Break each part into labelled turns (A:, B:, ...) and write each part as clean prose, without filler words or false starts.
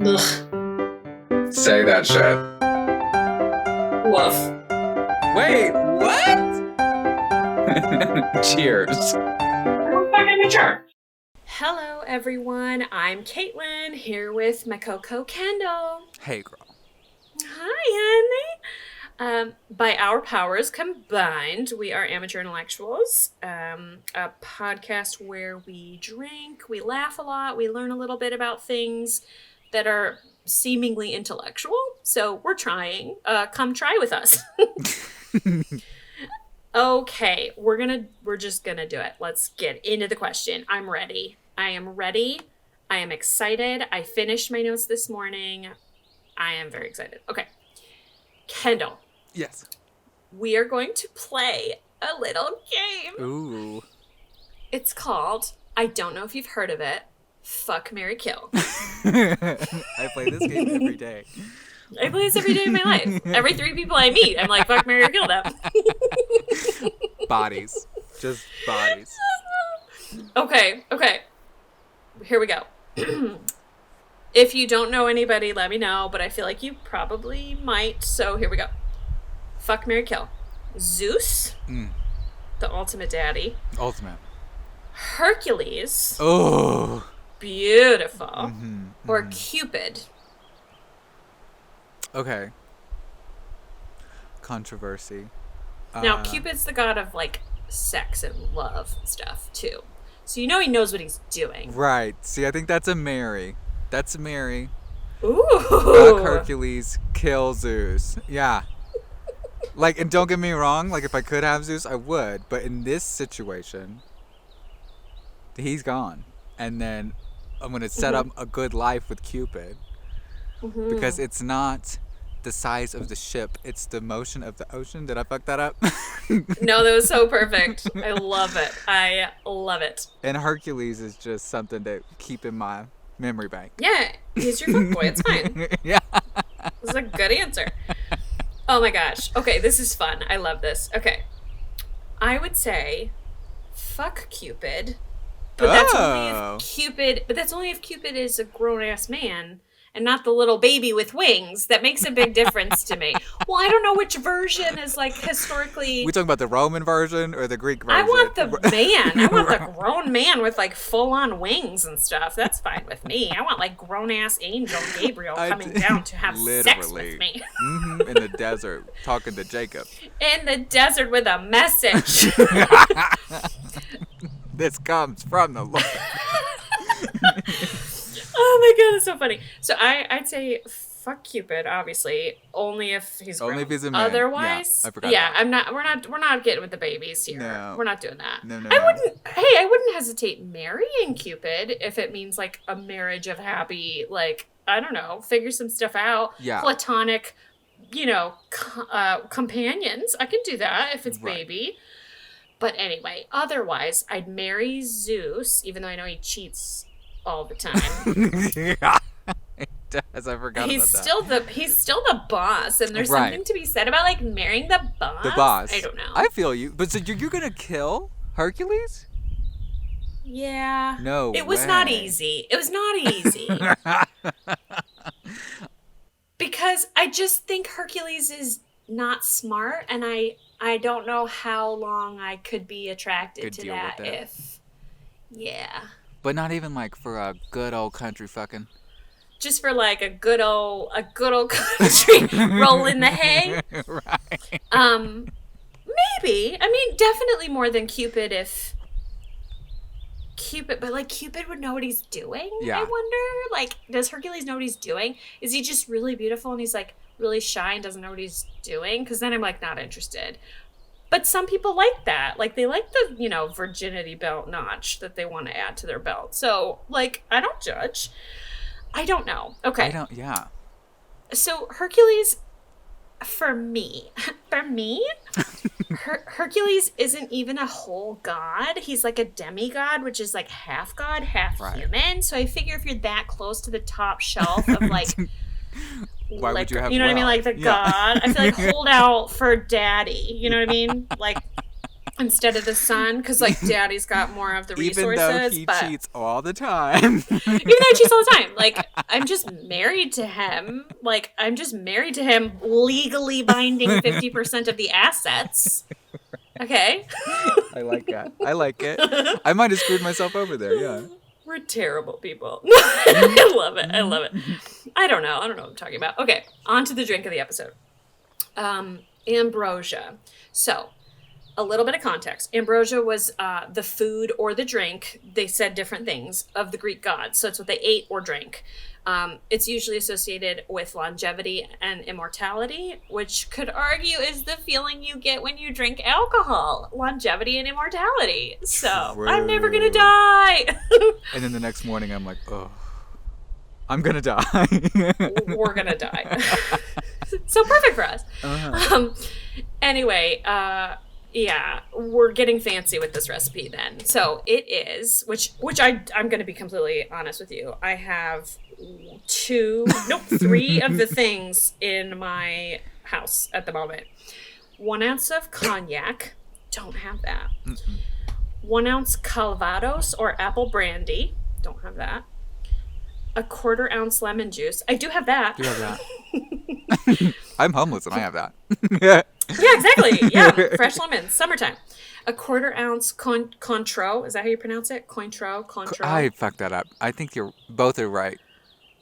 A: Ugh.
B: Say that shit.
A: Woof.
B: Wait, what? Cheers.
A: I'm fucking mature.
C: Hello, everyone. I'm Caitlin, here with my Coco Kendall.
B: Hey, girl.
C: Hi, honey. By our powers combined, we are Amateur Intellectuals, a podcast where we drink, we laugh a lot, we learn a little bit about things that are seemingly intellectual. So we're trying. Come try with us. Okay, we're just gonna do it. Let's get into the question. I'm ready. I am ready. I am excited. I finished my notes this morning. I am very excited. Okay. Kendall.
B: Yes.
C: We are going to play a little game.
B: Ooh.
C: It's called, I don't know if you've heard of it, Fuck, Marry, Kill.
B: I play this game every day.
C: I play this every day of my life. Every 3 people I meet, I'm like, fuck, marry, or kill them.
B: Bodies. Just bodies.
C: Okay. Here we go. If you don't know anybody, let me know, but I feel like you probably might, so here we go. Fuck, marry, kill. Zeus, the ultimate daddy.
B: Ultimate.
C: Hercules.
B: Oh.
C: Beautiful. Or Cupid.
B: Okay. Controversy.
C: Now, Cupid's the god of, like, sex and love and stuff, too. So you know he knows what he's doing.
B: Right. See, I think that's a Mary. That's a Mary.
C: Ooh.
B: Fuck Hercules, kill Zeus. Yeah. Like, and don't get me wrong, like, if I could have Zeus, I would. But in this situation, he's gone. And then I'm going to set up a good life with Cupid. Because it's not the size of the ship, it's the motion of the ocean. Did I fuck that up?
C: No, that was so perfect. I love it. I love it.
B: And Hercules is just something to keep in my memory bank.
C: Yeah, he's your fuckboy. It's fine.
B: Yeah.
C: This is a good answer. Oh my gosh. Okay, this is fun. I love this. Okay. I would say fuck Cupid. But that's only if Cupid is a grown-ass man and not the little baby with wings. That makes a big difference to me. Well, I don't know which version is, like, historically...
B: We talking about the Roman version or the Greek version?
C: I want the man. I want the grown man with, like, full-on wings and stuff. That's fine with me. I want, like, grown-ass angel Gabriel coming down to have sex with me.
B: In the desert, talking to Jacob.
C: In the desert with a message.
B: This comes from the Lord.
C: Oh my god, it's so funny. So I'd say fuck Cupid, obviously, only if he's grown.
B: Only if he's a man.
C: Otherwise,
B: yeah, I forgot that.
C: We're not getting with the babies here.
B: No.
C: We're not doing that.
B: No.
C: I wouldn't hesitate marrying Cupid if it means, like, a marriage of happy, like, I don't know, figure some stuff out.
B: Yeah.
C: Platonic, companions. I can do that if it's baby. But anyway, otherwise, I'd marry Zeus, even though I know he cheats all the time.
B: Yeah, he does. I forgot about that.
C: He's still the boss, and there's something to be said about, like, marrying the boss.
B: The boss.
C: I don't know.
B: I feel you. But so you're gonna kill Hercules?
C: Yeah.
B: No.
C: It was not easy. Because I just think Hercules is not smart, and I don't know how long I could be attracted to that if. Yeah.
B: But not even, like, for a good old country fucking.
C: Just for, like, a good old country roll in the hay.
B: Right.
C: Maybe. I mean, definitely more than Cupid but, like, Cupid would know what he's doing,
B: yeah.
C: I wonder. Like, does Hercules know what he's doing? Is he just really beautiful and he's, like, really shy and doesn't know what he's doing? Because then I'm, like, not interested. But some people like that. Like, they like the, virginity belt notch that they want to add to their belt. So, like, I don't judge. I don't know. Okay.
B: Yeah.
C: So, Hercules, for me, Hercules isn't even a whole god. He's like a demigod, which is like half god, half human. So I figure if you're that close to the top shelf of, like...
B: Why would you have
C: what I mean? Like the god. I feel like hold out for daddy. You know what I mean? Like, instead of the son, because like daddy's got more of the resources.
B: Even though he
C: but
B: cheats all the time.
C: even though he cheats all the time, like I'm just married to him. Like I'm just married to him, legally binding 50% of the assets. Okay.
B: I like that. I like it. I might have screwed myself over there. Yeah.
C: We're terrible people. I love it. I love it. I don't know what I'm talking about. Okay, on to the drink of the episode. Ambrosia. So, a little bit of context. Ambrosia was the food or the drink, they said different things, of the Greek gods. So it's what they ate or drank. It's usually associated with longevity and immortality, which could argue is the feeling you get when you drink alcohol. Longevity and immortality. So,
B: True.
C: I'm never going to die.
B: And then the next morning I'm like, oh, I'm going to die.
C: We're going to die. So perfect for us.
B: Uh-huh.
C: Anyway, yeah, we're getting fancy with this recipe then. So it is, which I'm going to be completely honest with you. I have 3 of the things in my house at the moment. 1 ounce of cognac. Don't have that. 1 ounce Calvados or apple brandy. Don't have that. 1/4 ounce lemon juice. I do have that.
B: You have that. I'm homeless and I have that.
C: Yeah, exactly. Yeah, fresh lemons, summertime. 1/4 ounce Cointreau. Is that how you pronounce it? Cointreau.
B: I fucked that up. I think both are right.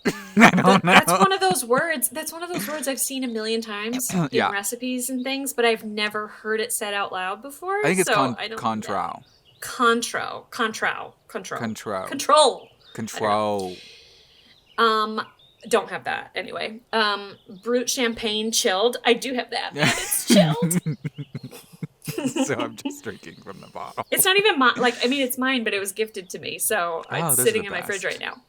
B: I don't know.
C: That's one of those words. That's one of those words I've seen a million times in
B: Yeah.
C: recipes and things, but I've never heard it said out loud before.
B: I think it's
C: Cointreau.
B: Cointreau. Control.
C: Don't have that anyway. Brut champagne chilled. I do have that, but it's chilled.
B: So I'm just drinking from the bottle.
C: It's not even mine. Like, I mean, it's mine, but it was gifted to me, so it's
B: those
C: sitting
B: are
C: in
B: the
C: my fridge
B: best.
C: right now.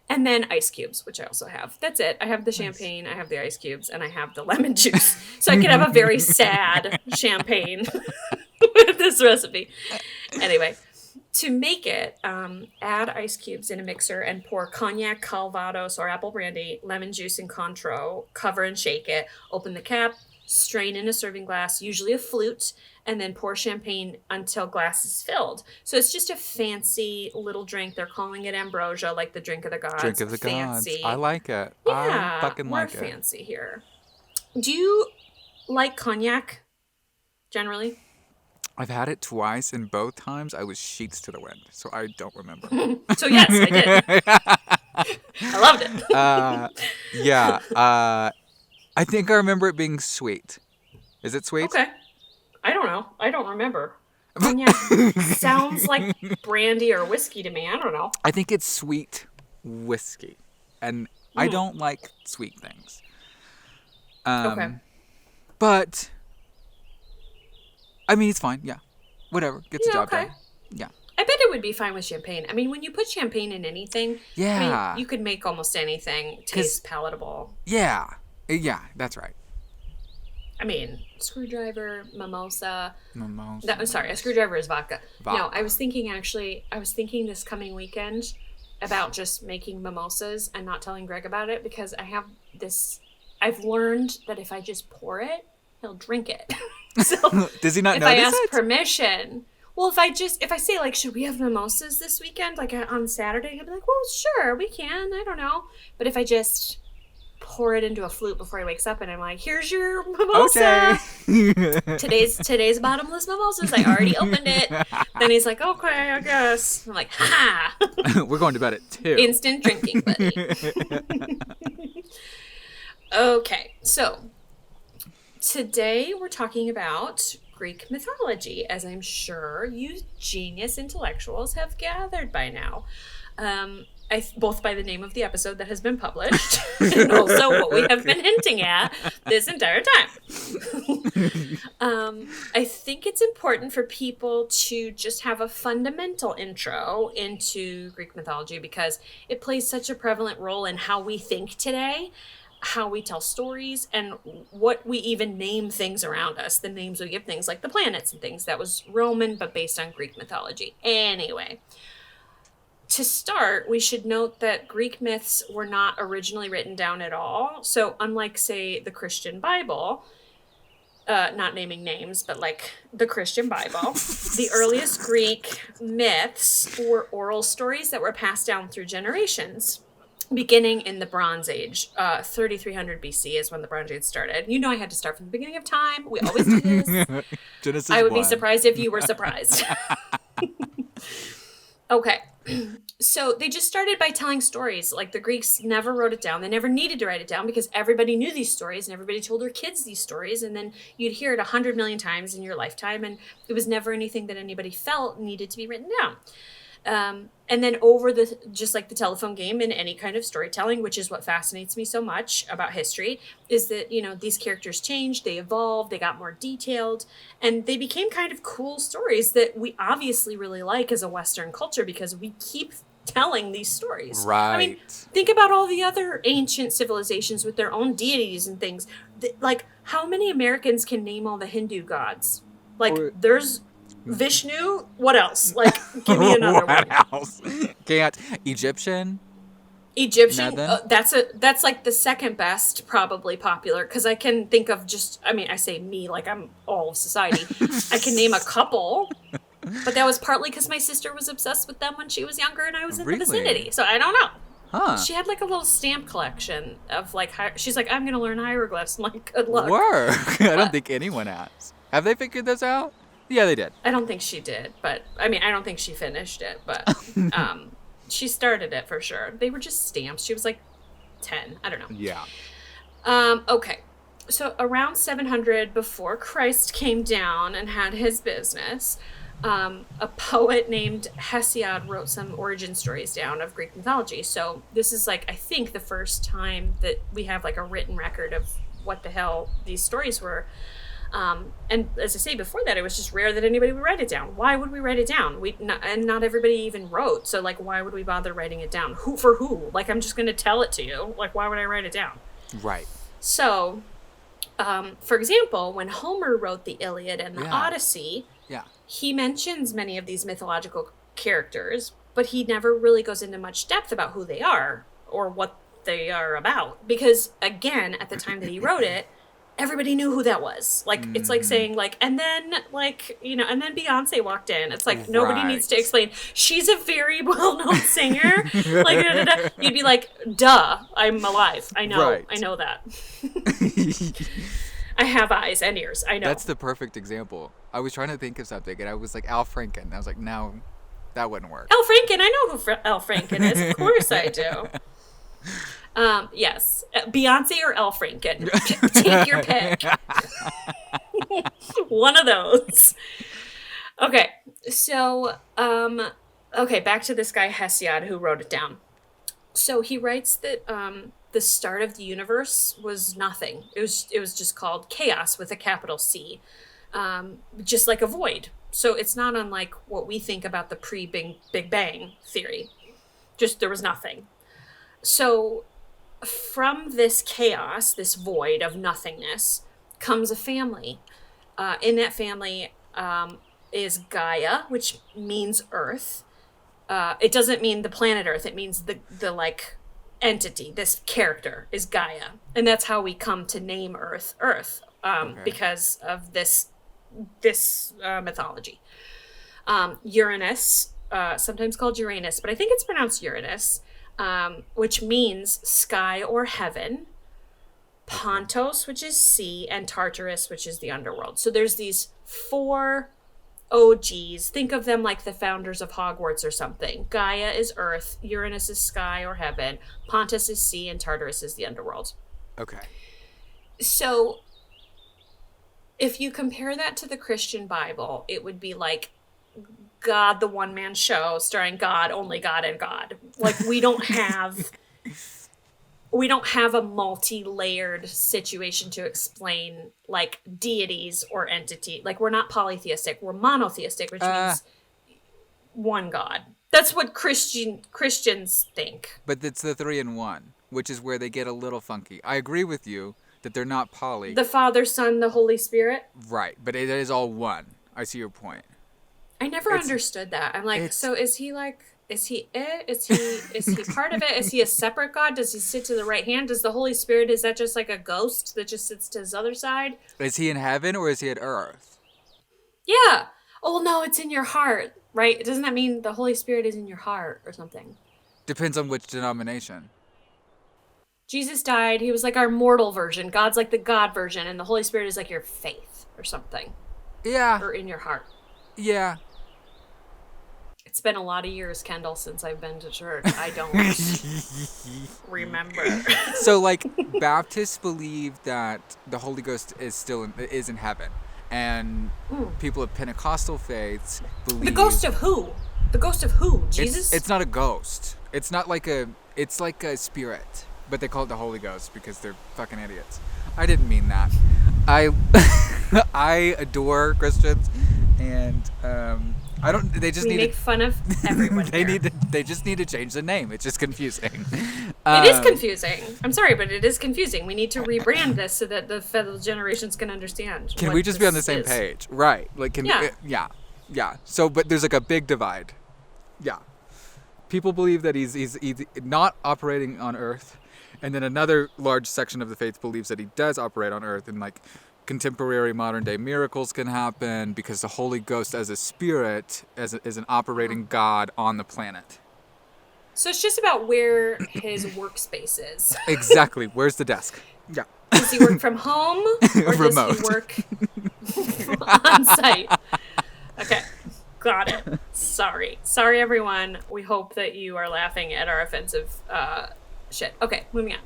C: And then ice cubes, which I also have. That's it. I have the champagne, I have the ice cubes, and I have the lemon juice. So I could have a very sad champagne with this recipe. Anyway, to make it, add ice cubes in a mixer and pour cognac, Calvados, or apple brandy, lemon juice, and Cointreau. Cover and shake it. Open the cap, strain in a serving glass, usually a flute, and then pour champagne until glass is filled. So it's just a fancy little drink. They're calling it Ambrosia, like the drink of the gods.
B: Drink of the
C: fancy.
B: gods. I like it.
C: Yeah,
B: I fucking like
C: we're
B: it.
C: fancy here. Do you like cognac, generally?
B: I've had it twice, and both times I was sheets to the wind, so I don't remember.
C: So yes, I did. I loved it.
B: Yeah. I think I remember it being sweet. Is it sweet?
C: Okay. I don't know. I don't remember. Cognac sounds like brandy or whiskey to me. I don't know.
B: I think it's sweet whiskey, and I don't like sweet things.
C: Okay.
B: But I mean, it's fine. Yeah, whatever. Gets the job
C: okay.
B: done. Yeah.
C: I bet it would be fine with champagne. I mean, when you put champagne in anything,
B: Yeah.
C: I mean, you could make almost anything taste palatable.
B: Yeah. Yeah. That's right.
C: I mean, screwdriver, mimosa.
B: Mimosa.
C: Sorry, a screwdriver is vodka. No,
B: Vodka.
C: I was thinking this coming weekend about just making mimosas and not telling Greg about it because I've learned that if I just pour it, he'll drink it. So
B: Does he not
C: if
B: notice
C: I ask
B: it?
C: permission, well, if I say like, should we have mimosas this weekend, like on Saturday, he'll be like, well, sure, we can. I don't know. But if I just pour it into a flute before he wakes up and I'm like, here's your mimosa.
B: Okay.
C: Today's bottomless mimosas. I already opened it. Then he's like, okay, I guess. I'm like, ha!
B: We're going to bed at 2.
C: Instant drinking, buddy. Okay, so today we're talking about Greek mythology, as I'm sure you genius intellectuals have gathered by now. Both by the name of the episode that has been published and also what we have been hinting at this entire time. I think it's important for people to just have a fundamental intro into Greek mythology because it plays such a prevalent role in how we think today, how we tell stories, and what we even name things around us. The names we give things like the planets and things. That was Roman, but based on Greek mythology. Anyway. To start, we should note that Greek myths were not originally written down at all. So unlike, say, the Christian Bible, not naming names, but like the Christian Bible. The earliest Greek myths were oral stories that were passed down through generations, beginning in the Bronze Age. 3300 BC is when the Bronze Age started. You know, I had to start from the beginning of time. We always do this.
B: Genesis
C: I would
B: 1.
C: be surprised if you were surprised. Okay. So they just started by telling stories. Like the Greeks never wrote it down. They never needed to write it down because everybody knew these stories and everybody told their kids these stories. And then you'd hear it 100 million times in your lifetime. And it was never anything that anybody felt needed to be written down. And then over just like the telephone game in any kind of storytelling, which is what fascinates me so much about history, is that, you know, these characters changed, they evolved, they got more detailed, and they became kind of cool stories that we obviously really like as a Western culture because we keep telling these stories.
B: Right.
C: I mean, think about all the other ancient civilizations with their own deities and things. Like, how many Americans can name all the Hindu gods? Like, there's Vishnu. What else? Like, give me another one.
B: What else? Can't. Egyptian.
C: That's like the second best, probably popular, because I can think of just. I mean, I say me like I'm all of society. I can name a couple, but that was partly because my sister was obsessed with them when she was younger, and I was in the vicinity. So I don't know.
B: Huh.
C: She had like a little stamp collection of like. She's like, I'm gonna learn hieroglyphs. I'm like, good luck.
B: Work. I don't think anyone has. Have they figured this out? Yeah, they did.
C: I don't think she did, but I mean, I don't think she finished it, but she started it for sure. They were just stamps. She was like 10. I don't know.
B: Yeah.
C: Okay. So around 700 before Christ came down and had his business, a poet named Hesiod wrote some origin stories down of Greek mythology. So this is like, I think, the first time that we have like a written record of what the hell these stories were. And as I say, before that, it was just rare that anybody would write it down. Why would we write it down? Not everybody even wrote. So, like, why would we bother writing it down? Who? Like, I'm just going to tell it to you. Like, why would I write it down?
B: Right.
C: So, for example, when Homer wrote the Iliad and the Odyssey, he mentions many of these mythological characters, but he never really goes into much depth about who they are or what they are about. Because, again, at the time that he wrote it, everybody knew who that was. Like, it's like saying, like, and then, like, you know, and then Beyonce walked in. It's like, nobody needs to explain. She's a very well-known singer. Like, da-da-da. You'd be like, duh, I'm alive. I know. Right. I know that. I have eyes and ears. I know.
B: That's the perfect example. I was trying to think of something, and I was like, Al Franken. I was like, no, that wouldn't work.
C: Al Franken. I know who Al Franken is. Of course I do. Yes. Beyonce or Elle Franken. Take your pick. One of those. Okay. So, back to this guy Hesiod who wrote it down. So he writes that the start of the universe was nothing. It was just called chaos with a capital C. Just like a void. So it's not unlike what we think about the pre-Big Bang theory. Just there was nothing. So from this chaos, this void of nothingness, comes a family. In that family is Gaia, which means Earth. It doesn't mean the planet Earth. It means the like entity. This character is Gaia, and that's how we come to name Earth because of this mythology. Uranus, sometimes called Uranus, but I think it's pronounced Uranus. Which means sky or heaven, Pontos, which is sea, and Tartarus, which is the underworld. So there's these 4 OGs. Think of them like the founders of Hogwarts or something. Gaia is earth, Uranus is sky or heaven, Pontus is sea, and Tartarus is the underworld. Okay. So if you compare that to the Christian Bible, it would be like God, the one-man show starring God, only God, and God. Like, we don't have a multi-layered situation to explain, like, deities or entity. Like, we're not polytheistic. We're monotheistic, which means one God. That's what Christians think.
B: But it's the 3-in-1, which is where they get a little funky. I agree with you that they're not poly.
C: The Father, Son, the Holy Spirit?
B: Right, but it is all one. I see your point.
C: I never understood that. I'm like, so is he like Is he it? Is he part of it? Is he a separate God? Does he sit to the right hand? Does the Holy Spirit, is that just like a ghost that just sits to his other side?
B: Is he in heaven or is he at earth?
C: Yeah. Oh no, it's in your heart, right? Doesn't that mean the Holy Spirit is in your heart or something?
B: Depends on which denomination.
C: Jesus died. He was like our mortal version. God's like the God version, and the Holy Spirit is like your faith or something.
B: Yeah.
C: Or in your heart.
B: Yeah.
C: It's been a lot of years, Kendall, since I've been to church. I don't remember.
B: So, like, Baptists believe that the Holy Ghost is in heaven, and people of Pentecostal faiths believe
C: the ghost of who? The ghost of who? Jesus?
B: It's not a ghost. It's not like a. It's like a spirit, but they call it the Holy Ghost because they're fucking idiots. I didn't mean that. I adore Christians, and I don't. They just
C: we
B: need
C: make fun of everyone.
B: They just need to change the name. It's just confusing.
C: It is confusing. I'm sorry, but it is confusing. We need to rebrand this so that the fellow generations can understand.
B: Can we just be on the same page? Right. Like, yeah. So, but there's like a big divide. Yeah. People believe that he's not operating on Earth, and then another large section of the faith believes that he does operate on Earth, and like contemporary modern day miracles can happen because the Holy Ghost as a spirit is an operating God on the planet.
C: So it's just about where his workspace is.
B: Exactly. Where's the desk? Yeah.
C: Does he work from home or
B: Remote.
C: does he work on site? Okay. Got it. Sorry, everyone. We hope that you are laughing at our offensive shit. Okay, moving on.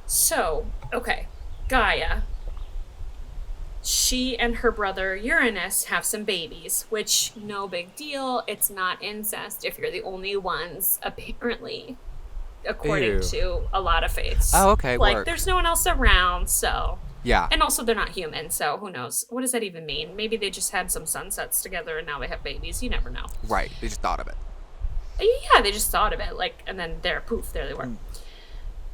C: So, okay, Gaia. She and her brother Uranus have some babies, which, no big deal. It's not incest if you're the only ones, apparently, according to a lot of faiths.
B: Oh, okay.
C: Like, there's no one else around, so...
B: Yeah.
C: And also, they're not human, so who knows? What does that even mean? Maybe they just had some sunsets together and now they have babies. You never know.
B: Right. They just thought of it.
C: Yeah, they just thought of it, like, and then there they were.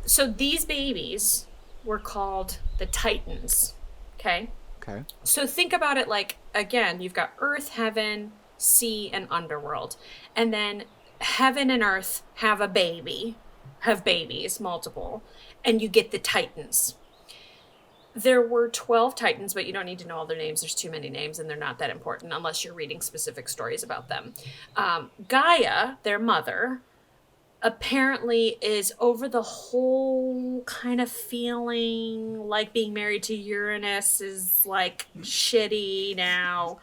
C: So these babies were called the Titans, okay?
B: Okay.
C: So think about it like, again, you've got Earth, Heaven, Sea, and Underworld. And then Heaven and Earth have babies, multiple, and you get the Titans. There were 12 Titans, but you don't need to know all their names. There's too many names, and they're not that important unless you're reading specific stories about them. Gaia, their mother, apparently is over the whole kind of feeling like being married to Uranus is like shitty now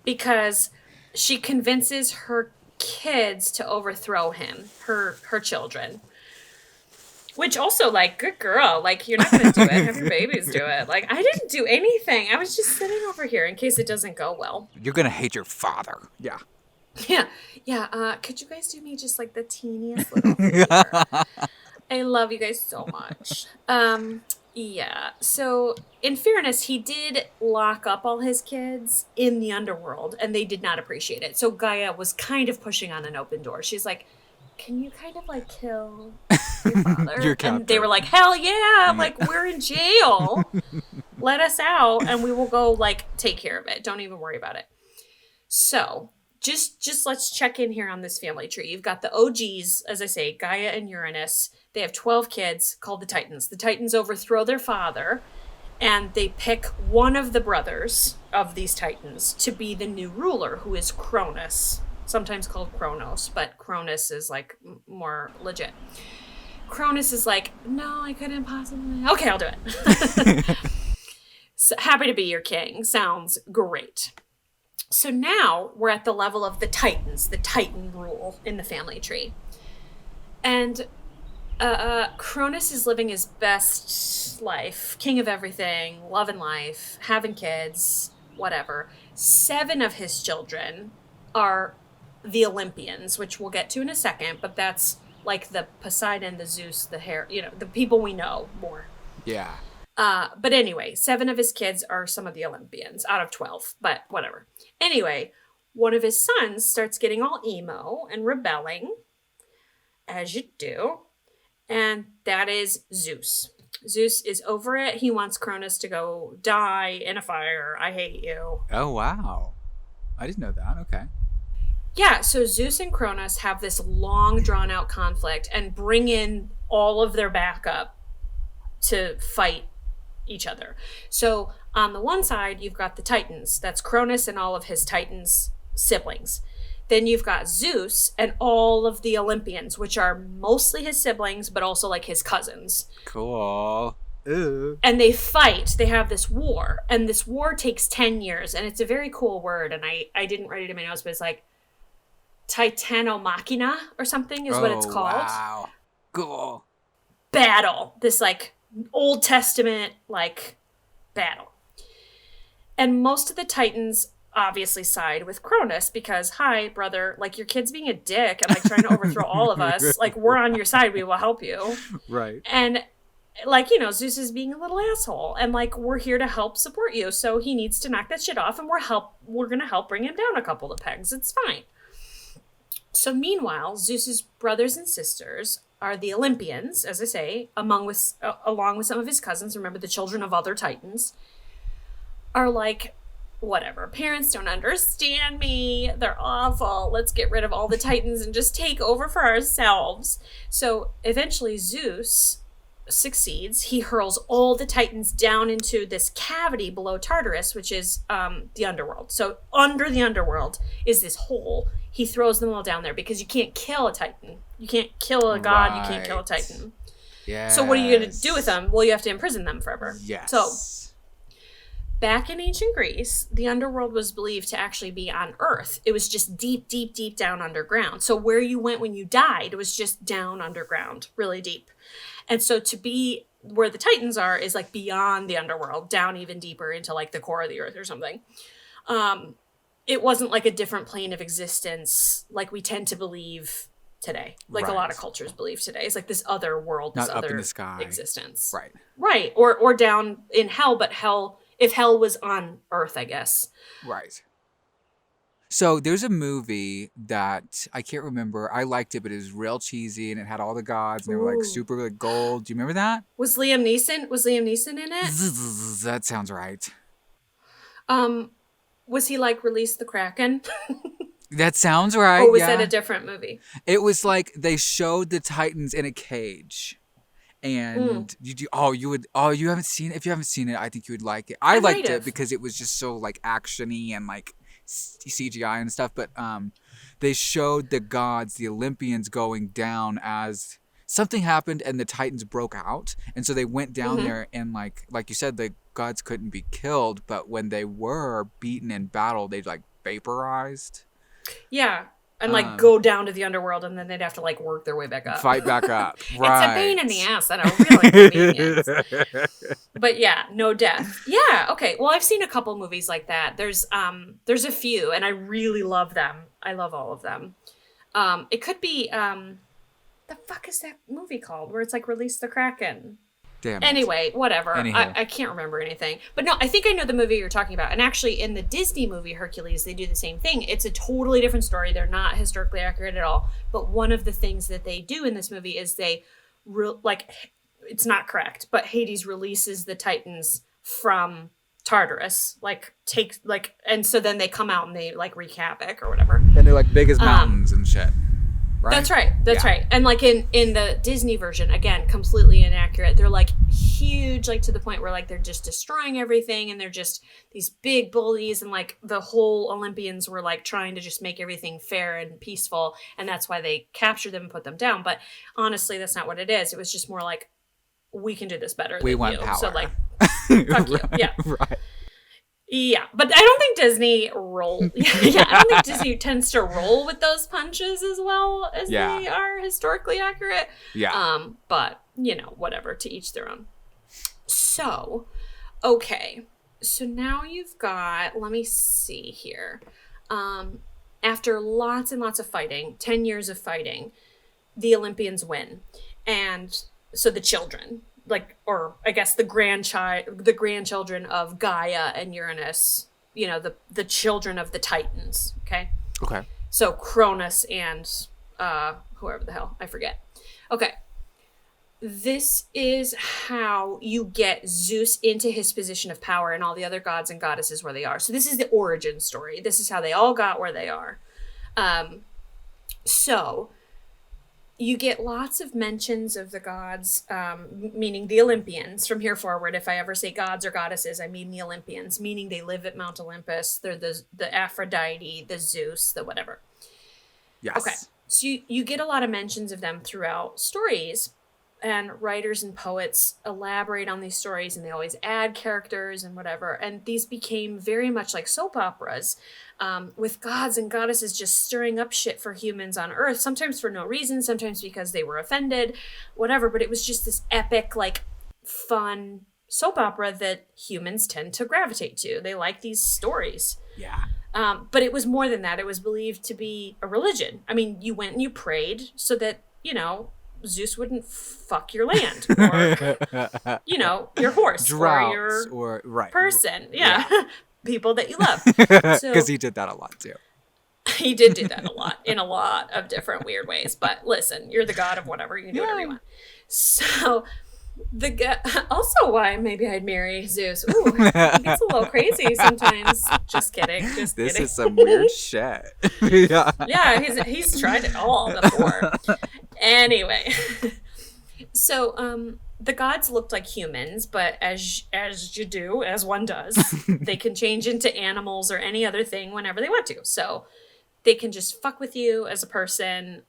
C: because she convinces her kids to overthrow him, her children. Which also, like, good girl. Like, you're not going to do it. Have your babies do it. Like, I didn't do anything. I was just sitting over here in case it doesn't go well.
B: You're going to hate your father. Yeah.
C: Yeah. Could you guys do me just, like, the teeniest little favor? I love you guys so much. Yeah. So, in fairness, he did lock up all his kids in the underworld, and they did not appreciate it. So, Gaia was kind of pushing on an open door. She's like, can you kind of like kill your father?
B: Your
C: and they were like, hell yeah, like we're in jail. Let us out and we will go like take care of it. Don't even worry about it. So just let's check in here on this family tree. You've got the OGs, as I say, Gaia and Uranus. They have 12 kids called the Titans. The Titans overthrow their father and they pick one of the brothers of these Titans to be the new ruler, who is Cronus. Sometimes called Kronos, but Cronus is like more legit. Cronus is like, no, I couldn't possibly. Okay, I'll do it. So, happy to be your king. Sounds great. So now we're at the level of the Titans, the Titan rule in the family tree. And Cronus is living his best life, king of everything, loving life, having kids, whatever. 7 of his children are the Olympians, which we'll get to in a second, but that's like the Poseidon, the Zeus, the the people we know more.
B: Yeah.
C: But anyway, 7 of his kids are some of the Olympians out of 12, but whatever. Anyway, one of his sons starts getting all emo and rebelling, as you do, and that is Zeus. Zeus is over it. He wants Cronus to go die in a fire. I hate you.
B: Oh, wow. I didn't know that. Okay.
C: Yeah, so Zeus and Cronus have this long drawn out conflict and bring in all of their backup to fight each other. So on the one side, you've got the Titans. That's Cronus and all of his Titans siblings. Then you've got Zeus and all of the Olympians, which are mostly his siblings, but also like his cousins.
B: Cool. Ooh.
C: And they fight. They have this war. And this war takes 10 years. And it's a very cool word. And I didn't write it in my notes, but it's like Titanomachina or something is what it's called.
B: Wow. Cool.
C: Battle. This like Old Testament like battle. And most of the Titans obviously side with Cronus because, hi, brother, like your kid's being a dick and like trying to overthrow all of us. Like we're on your side. We will help you.
B: Right.
C: And like, you know, Zeus is being a little asshole and like we're here to help support you. So he needs to knock that shit off and we're going to help bring him down a couple of pegs. It's fine. So meanwhile, Zeus's brothers and sisters are the Olympians, as I say, along with some of his cousins. Remember, the children of other Titans are like, whatever. Parents don't understand me. They're awful. Let's get rid of all the Titans and just take over for ourselves. So eventually Zeus succeeds. He hurls all the Titans down into this cavity below Tartarus, which is the underworld. So under the underworld is this hole. He throws them all down there because you can't kill a Titan. You can't kill a god.
B: Right.
C: You can't kill a Titan.
B: Yeah.
C: So what are you going to do with them? Well, you have to imprison them forever.
B: Yes.
C: So back in ancient Greece, the underworld was believed to actually be on Earth. It was just deep, deep, deep down underground. So where you went when you died was just down underground, really deep. And so to be where the Titans are is like beyond the underworld, down even deeper into like the core of the earth or something. It wasn't like a different plane of existence like we tend to believe today. Like a lot of cultures believe today. It's like this other world, this
B: Not up
C: other
B: in the sky.
C: existence.
B: Right.
C: Right. Or down in hell, but hell, if hell was on Earth, I guess.
B: Right. So there's a movie that I can't remember. I liked it, but it was real cheesy and it had all the gods and they were like
C: Ooh.
B: super like gold. Do you remember that?
C: Was Liam Neeson in it?
B: That sounds right.
C: Was he like Release the Kraken?
B: That sounds right.
C: Or was
B: yeah.
C: that a different movie?
B: It was like they showed the Titans in a cage. And you haven't seen it? If you haven't seen it, I think you would like it. I liked it because it was just so like action-y and like CGI and stuff. But they showed the gods, the Olympians, going down as something happened and the Titans broke out. And so they went down there and like you said, the gods couldn't be killed. But when they were beaten in battle, they like vaporized.
C: Yeah. And like go down to the underworld and then they'd have to like work their way back up.
B: Fight back up. Right.
C: It's a pain in the ass and a real inconvenience. But yeah, no death. Yeah, okay. Well, I've seen a couple movies like that. There's a few and I really love them. I love all of them. It could be the fuck is that movie called? Where it's like Release the Kraken.
B: Damn it.
C: Anyway, whatever.
B: Anyhow.
C: I can't remember anything. But no, I think I know the movie you're talking about. And actually, in the Disney movie Hercules, they do the same thing. It's a totally different story. They're not historically accurate at all. But one of the things that they do in this movie is it's not correct, but Hades releases the Titans from Tartarus. And so then they come out and they like wreak havoc or whatever.
B: And they're like big as mountains and shit. Right?
C: That's right. That's right. And like in the Disney version, again, completely inaccurate. They're like huge, like to the point where like they're just destroying everything and they're just these big bullies and like the whole Olympians were like trying to just make everything fair and peaceful. And that's why they captured them and put them down. But honestly, that's not what it is. It was just more like, we can do this better
B: we
C: than
B: want
C: you.
B: power.
C: So like, fuck you. Yeah.
B: Right.
C: Yeah, but I don't think Disney I don't think Disney tends to roll with those punches as well as they are historically accurate.
B: Yeah.
C: But whatever, to each their own. So, okay. So now you've got, let me see here. After lots and lots of fighting, 10 years of fighting, the Olympians win. And so the children, or I guess the grandchildren of Gaia and Uranus, the children of the Titans. Okay. So Cronus and whoever the hell, I forget. Okay. This is how you get Zeus into his position of power and all the other gods and goddesses where they are. So this is the origin story. This is how they all got where they are. So you get lots of mentions of the gods, meaning the Olympians. From here forward, if I ever say gods or goddesses, I mean the Olympians, meaning they live at Mount Olympus. They're the Aphrodite, the Zeus, the whatever.
B: Yes.
C: Okay. So you get a lot of mentions of them throughout stories, and writers and poets elaborate on these stories, and they always add characters and whatever. And these became very much like soap operas, with gods and goddesses just stirring up shit for humans on Earth, sometimes for no reason, sometimes because they were offended, whatever. But it was just this epic, like, fun soap opera that humans tend to gravitate to. They like these stories.
B: Yeah.
C: But it was more than that. It was believed to be a religion. I mean, you went and you prayed so that, Zeus wouldn't fuck your land or, your horse
B: Droughts
C: or your
B: right.
C: person. Yeah. People that you love.
B: Because he did that a lot too.
C: He did do that a lot in a lot of different weird ways. But listen, you're the god of whatever. You can do whatever you want. So also why maybe I'd marry Zeus. Ooh, he gets a little crazy sometimes. Just kidding.
B: This is some weird shit. Yeah.
C: Yeah, he's tried it all before. Anyway, so the gods looked like humans, but as one does, they can change into animals or any other thing whenever they want to. So they can just fuck with you as a person.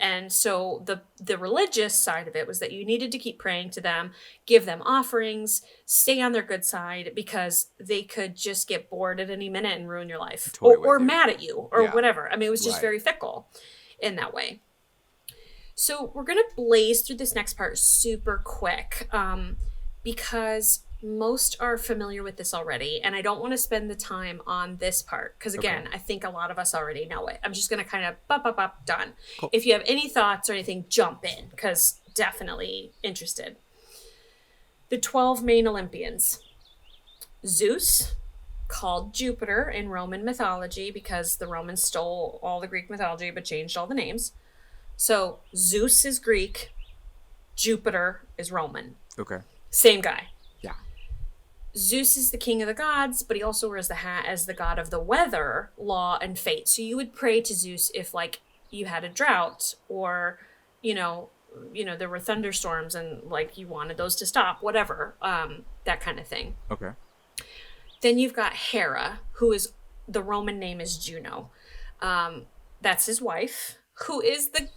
C: And so the religious side of it was that you needed to keep praying to them, give them offerings, stay on their good side, because they could just get bored at any minute and ruin your life, or mad at you, or whatever. I mean, it was just very fickle in that way. So we're going to blaze through this next part super quick, because most are familiar with this already, and I don't want to spend the time on this part because, again, I think a lot of us already know it. I'm just going to kind of done. Cool. If you have any thoughts or anything, jump in, because definitely interested. The 12 main Olympians. Zeus, called Jupiter in Roman mythology because the Romans stole all the Greek mythology but changed all the names. So Zeus is Greek, Jupiter is Roman.
B: Okay.
C: Same guy.
B: Yeah.
C: Zeus is the king of the gods, but he also wears the hat as the god of the weather, law, and fate. So you would pray to Zeus if, like, you had a drought, or, there were thunderstorms and, like, you wanted those to stop, whatever, that kind of thing.
B: Okay.
C: Then you've got Hera, who is, the Roman name is Juno. That's his wife, who is the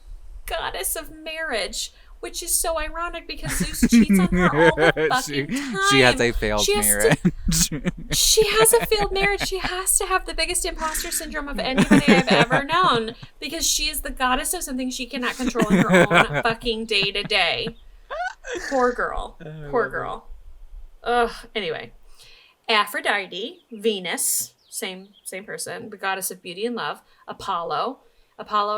C: goddess of marriage, which is so ironic because Zeus cheats on her all the fucking time.
B: She has a failed marriage.
C: She has a failed marriage. She has to have the biggest imposter syndrome of anybody I've ever known, because she is the goddess of something she cannot control in her own fucking day-to-day. Poor girl. Poor girl. Ugh. Anyway. Aphrodite, Venus, same person, the goddess of beauty and love. Apollo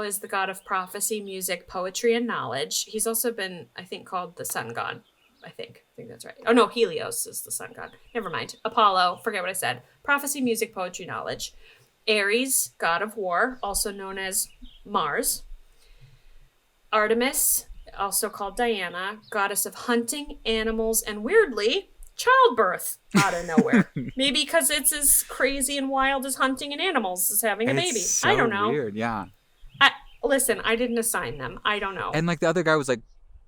C: is the god of prophecy, music, poetry, and knowledge. He's also been, I think, called the sun god. I think that's right. Oh, no, Helios is the sun god. Never mind. Apollo, forget what I said. Prophecy, music, poetry, knowledge. Ares, god of war, also known as Mars. Artemis, also called Diana, goddess of hunting, animals, and weirdly, childbirth out of nowhere. Maybe because it's as crazy and wild as hunting and animals as having a baby.
B: So
C: I don't know.
B: Weird, yeah.
C: Listen, I didn't assign them. I don't know.
B: And like the other guy was like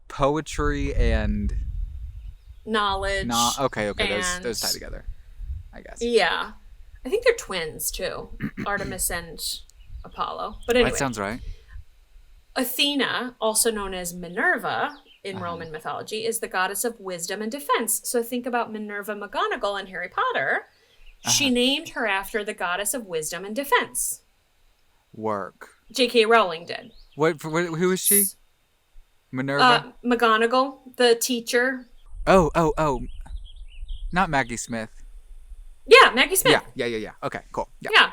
B: poetry and
C: knowledge.
B: Okay. Those tie together, I guess.
C: Yeah. I think they're twins too. Artemis and Apollo. But anyway.
B: That sounds right.
C: Athena, also known as Minerva in Roman mythology, is the goddess of wisdom and defense. So think about Minerva McGonagall in Harry Potter. She named her after the goddess of wisdom and defense.
B: Work.
C: J.K. Rowling did.
B: Who is she? Minerva?
C: McGonagall, the teacher.
B: Oh. Not Maggie Smith.
C: Yeah, Maggie Smith.
B: Yeah. Okay, cool.
C: Yeah.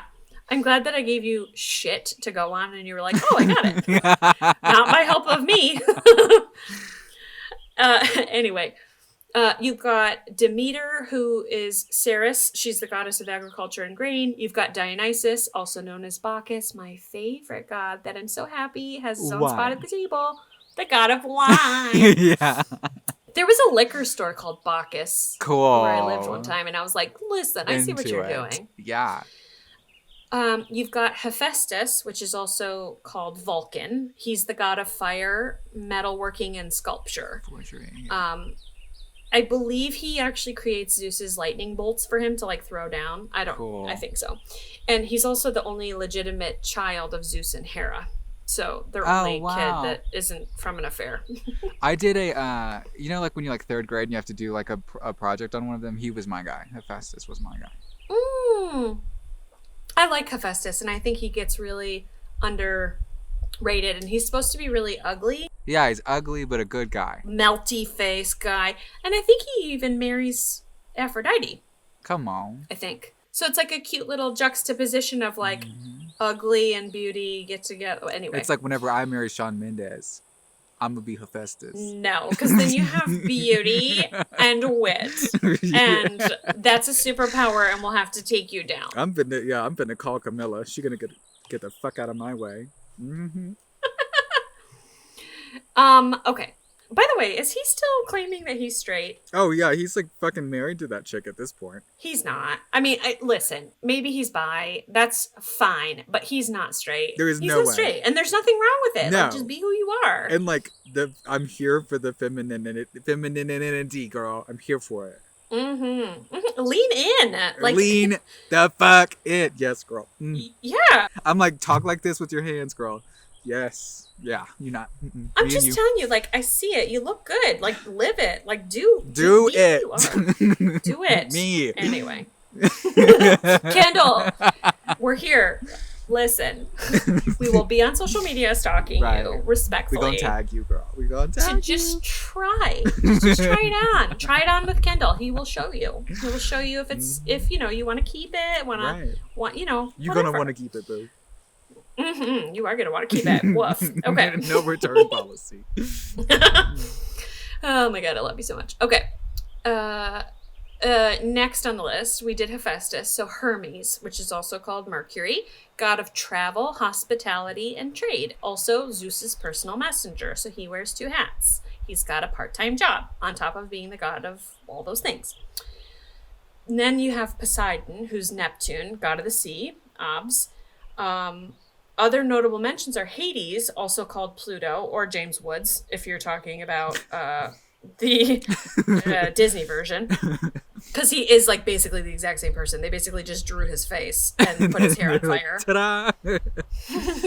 C: I'm glad that I gave you shit to go on and you were like, oh, I got it. Not by help of me. Anyway, you've got Demeter, who is Ceres. She's the goddess of agriculture and grain. You've got Dionysus, also known as Bacchus, my favorite god that I'm so happy has his own spot at the table. The god of wine.
B: Yeah.
C: There was a liquor store called Bacchus.
B: Cool.
C: Where I lived one time, and I was like, listen, I see what you're doing.
B: Yeah.
C: You've got Hephaestus, which is also called Vulcan. He's the god of fire, metalworking, and sculpture. I believe he actually creates Zeus's lightning bolts for him to like throw down. I think so. And he's also the only legitimate child of Zeus and Hera. So their only kid that isn't from an affair.
B: I did a, like when you're like third grade and you have to do like a project on one of them. He was my guy. Hephaestus was my guy.
C: I like Hephaestus, and I think he gets really underrated, and he's supposed to be really ugly.
B: Yeah, he's ugly, but a good guy.
C: Melty face guy. And I think he even marries Aphrodite.
B: Come on.
C: I think. So it's like a cute little juxtaposition of like ugly and beauty get together. Anyway.
B: It's like whenever I marry Shawn Mendes, I'm going to be Hephaestus.
C: No, because then you have beauty and wit. And that's a superpower, and we'll have to take you down.
B: I'm finna call Camilla. She's going to get the fuck out of my way. Mm-hmm.
C: Okay. By the way, is he still claiming that he's straight?
B: Oh, yeah. He's like fucking married to that chick at this point.
C: He's not. I mean, listen, maybe he's bi. That's fine. But he's not straight.
B: He's
C: no way. Straight. And there's nothing wrong with it.
B: No.
C: Like, just be who you are.
B: And like, I'm here for the femininity, girl. I'm here for it.
C: Lean in. Like,
B: lean the fuck in. Yes, girl.
C: Yeah.
B: I'm like, talk like this with your hands, girl. Yes. Yeah, you're not.
C: I'm just telling you, like, I see it. You look good. Like, live it. Like, do
B: it.
C: Do it.
B: Me.
C: Anyway. Kendall, we're here. Listen, we will be on social media stalking you respectfully.
B: We're going to tag you, girl. We're going to tag you.
C: Just try. Just try it on. Try it on with Kendall. He will show you. He will show you if it's, if, you want to keep it, want,
B: you're going to want to keep it, boo.
C: You are going to want to keep it. Woof. Okay.
B: No return policy.
C: Oh my God, I love you so much. Okay. Next on the list, we did Hephaestus. So Hermes, which is also called Mercury, god of travel, hospitality, and trade. Also Zeus's personal messenger. So he wears two hats. He's got a part-time job on top of being the god of all those things. And then you have Poseidon, who's Neptune, god of the sea, Obs. Other notable mentions are Hades, also called Pluto, or James Woods, if you're talking about the Disney version. Because he is like basically the exact same person. They basically just drew his face and put his hair on fire.
B: Ta-da!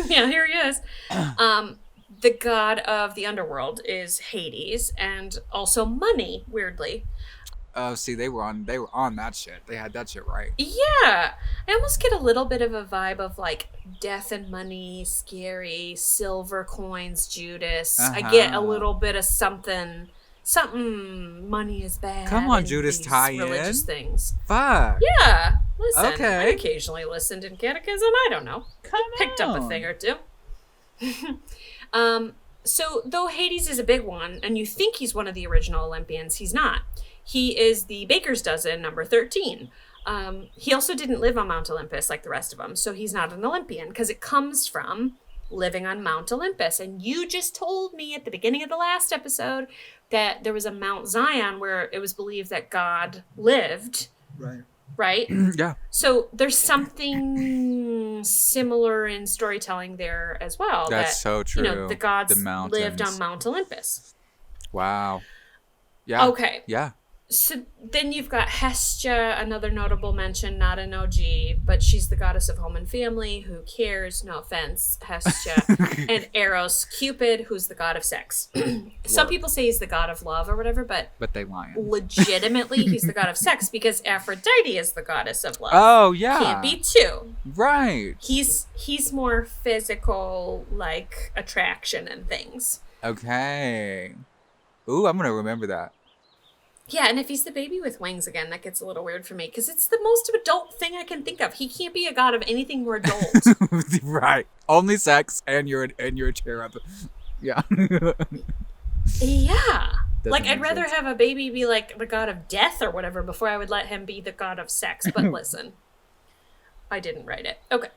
C: Yeah, here he is. The god of the underworld is Hades, and also money, weirdly.
B: Oh, see, they were on that shit. They had that shit right.
C: Yeah. I almost get a little bit of a vibe of like death and money, scary, silver coins, Judas. I get a little bit of something, money is bad.
B: Come on, Judas, tie in.
C: Religious things.
B: Fuck.
C: Yeah. Listen,
B: okay.
C: I occasionally listened in catechism. I don't know. Picked up a thing or two. So though Hades is a big one, and you think he's one of the original Olympians, he's not. He is the baker's dozen, number 13. He also didn't live on Mount Olympus like the rest of them, so he's not an Olympian, because it comes from living on Mount Olympus. And you just told me at the beginning of the last episode that there was a Mount Zion where it was believed that God lived. Right?
B: Yeah.
C: So there's something similar in storytelling there as well.
B: That's so true.
C: The gods lived on Mount Olympus.
B: Wow. Yeah.
C: Okay.
B: Yeah.
C: So then you've got Hestia, another notable mention, not an OG, but she's the goddess of home and family. Who cares? No offense, Hestia. And Eros, Cupid, who's the god of sex. Some people say he's the god of love or whatever, but
B: they lying.
C: Legitimately, he's the god of sex because Aphrodite is the goddess of love.
B: Oh, yeah.
C: Can't be two.
B: Right.
C: He's more physical, like attraction and things.
B: Okay. Ooh, I'm gonna remember that.
C: Yeah, and if he's the baby with wings again, that gets a little weird for me because it's the most adult thing I can think of. He can't be a god of anything more adult.
B: Right. Only sex, and you're a cherub. Yeah.
C: Yeah. Like, I'd rather have a baby be like the god of death or whatever before I would let him be the god of sex. But listen, I didn't write it. Okay.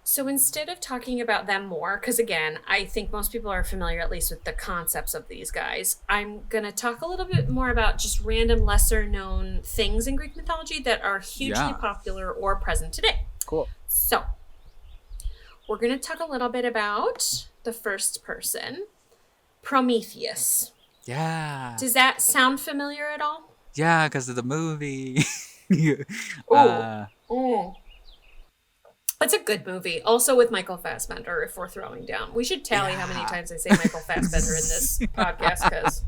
C: So instead of talking about them more, because again, I think most people are familiar at least with the concepts of these guys, I'm going to talk a little bit more about just random lesser known things in Greek mythology that are hugely popular or present today.
B: Cool.
C: So, we're going to talk a little bit about the first person, Prometheus.
B: Yeah.
C: Does that sound familiar at all?
B: Yeah, because of the movie.
C: Oh. It's a good movie. Also with Michael Fassbender, if we're throwing down. We should tally how many times I say Michael Fassbender in this podcast, because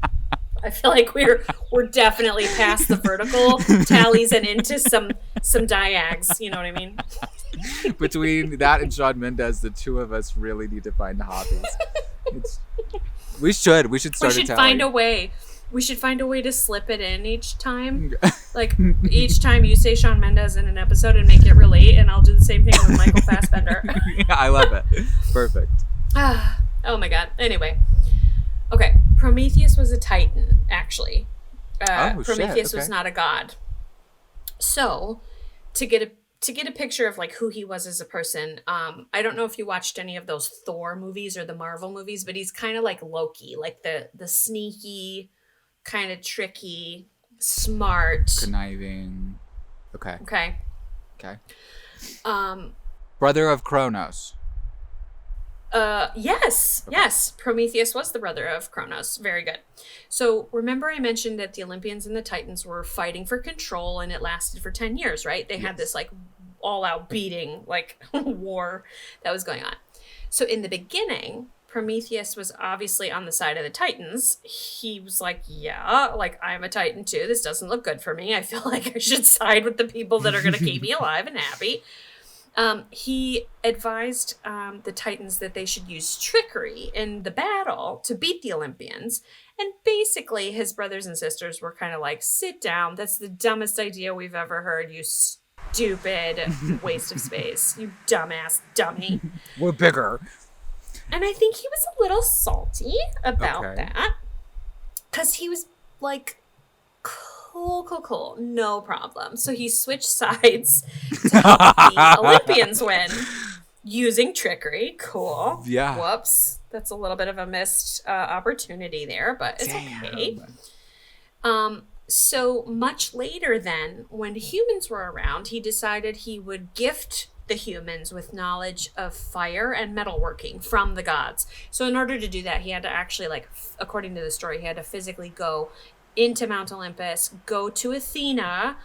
C: I feel like we're definitely past the vertical tallies and into some diags. You know what I mean?
B: Between that and Shawn Mendes, the two of us really need to find hobbies. We should start a tally.
C: We should find a way to slip it in each time. Like, each time you say Shawn Mendes in an episode and make it relate, and I'll do the same thing with Michael Fassbender.
B: Yeah, I love it. Perfect.
C: Oh my god. Anyway. Okay. Prometheus was a titan, actually. Prometheus was not a god. So, to get a picture of like who he was as a person, I don't know if you watched any of those Thor movies or the Marvel movies, but he's kind of like Loki, like the sneaky, kind of tricky, smart,
B: conniving. Okay. Brother of Kronos.
C: Yes.
B: Okay.
C: Yes. Prometheus was the brother of Kronos. Very good. So remember I mentioned that the Olympians and the Titans were fighting for control, and it lasted for 10 years, right? They had this like all out beating, like war that was going on. So in the beginning, Prometheus was obviously on the side of the Titans. He was like, yeah, like I'm a Titan too. This doesn't look good for me. I feel like I should side with the people that are going to keep me alive and happy. He advised the Titans that they should use trickery in the battle to beat the Olympians. And basically, his brothers and sisters were kind of like, sit down. That's the dumbest idea we've ever heard, you stupid waste of space. You dumbass dummy.
B: We're bigger.
C: And I think he was a little salty about that. Because he was like, cool. No problem. So he switched sides to help the Olympians win using trickery. Cool.
B: Yeah.
C: Whoops. That's a little bit of a missed opportunity there, but it's okay. So much later then, when humans were around, he decided he would gift the humans with knowledge of fire and metalworking from the gods. So in order to do that, he had to actually, like, according to the story, he had to physically go into Mount Olympus, go to Athena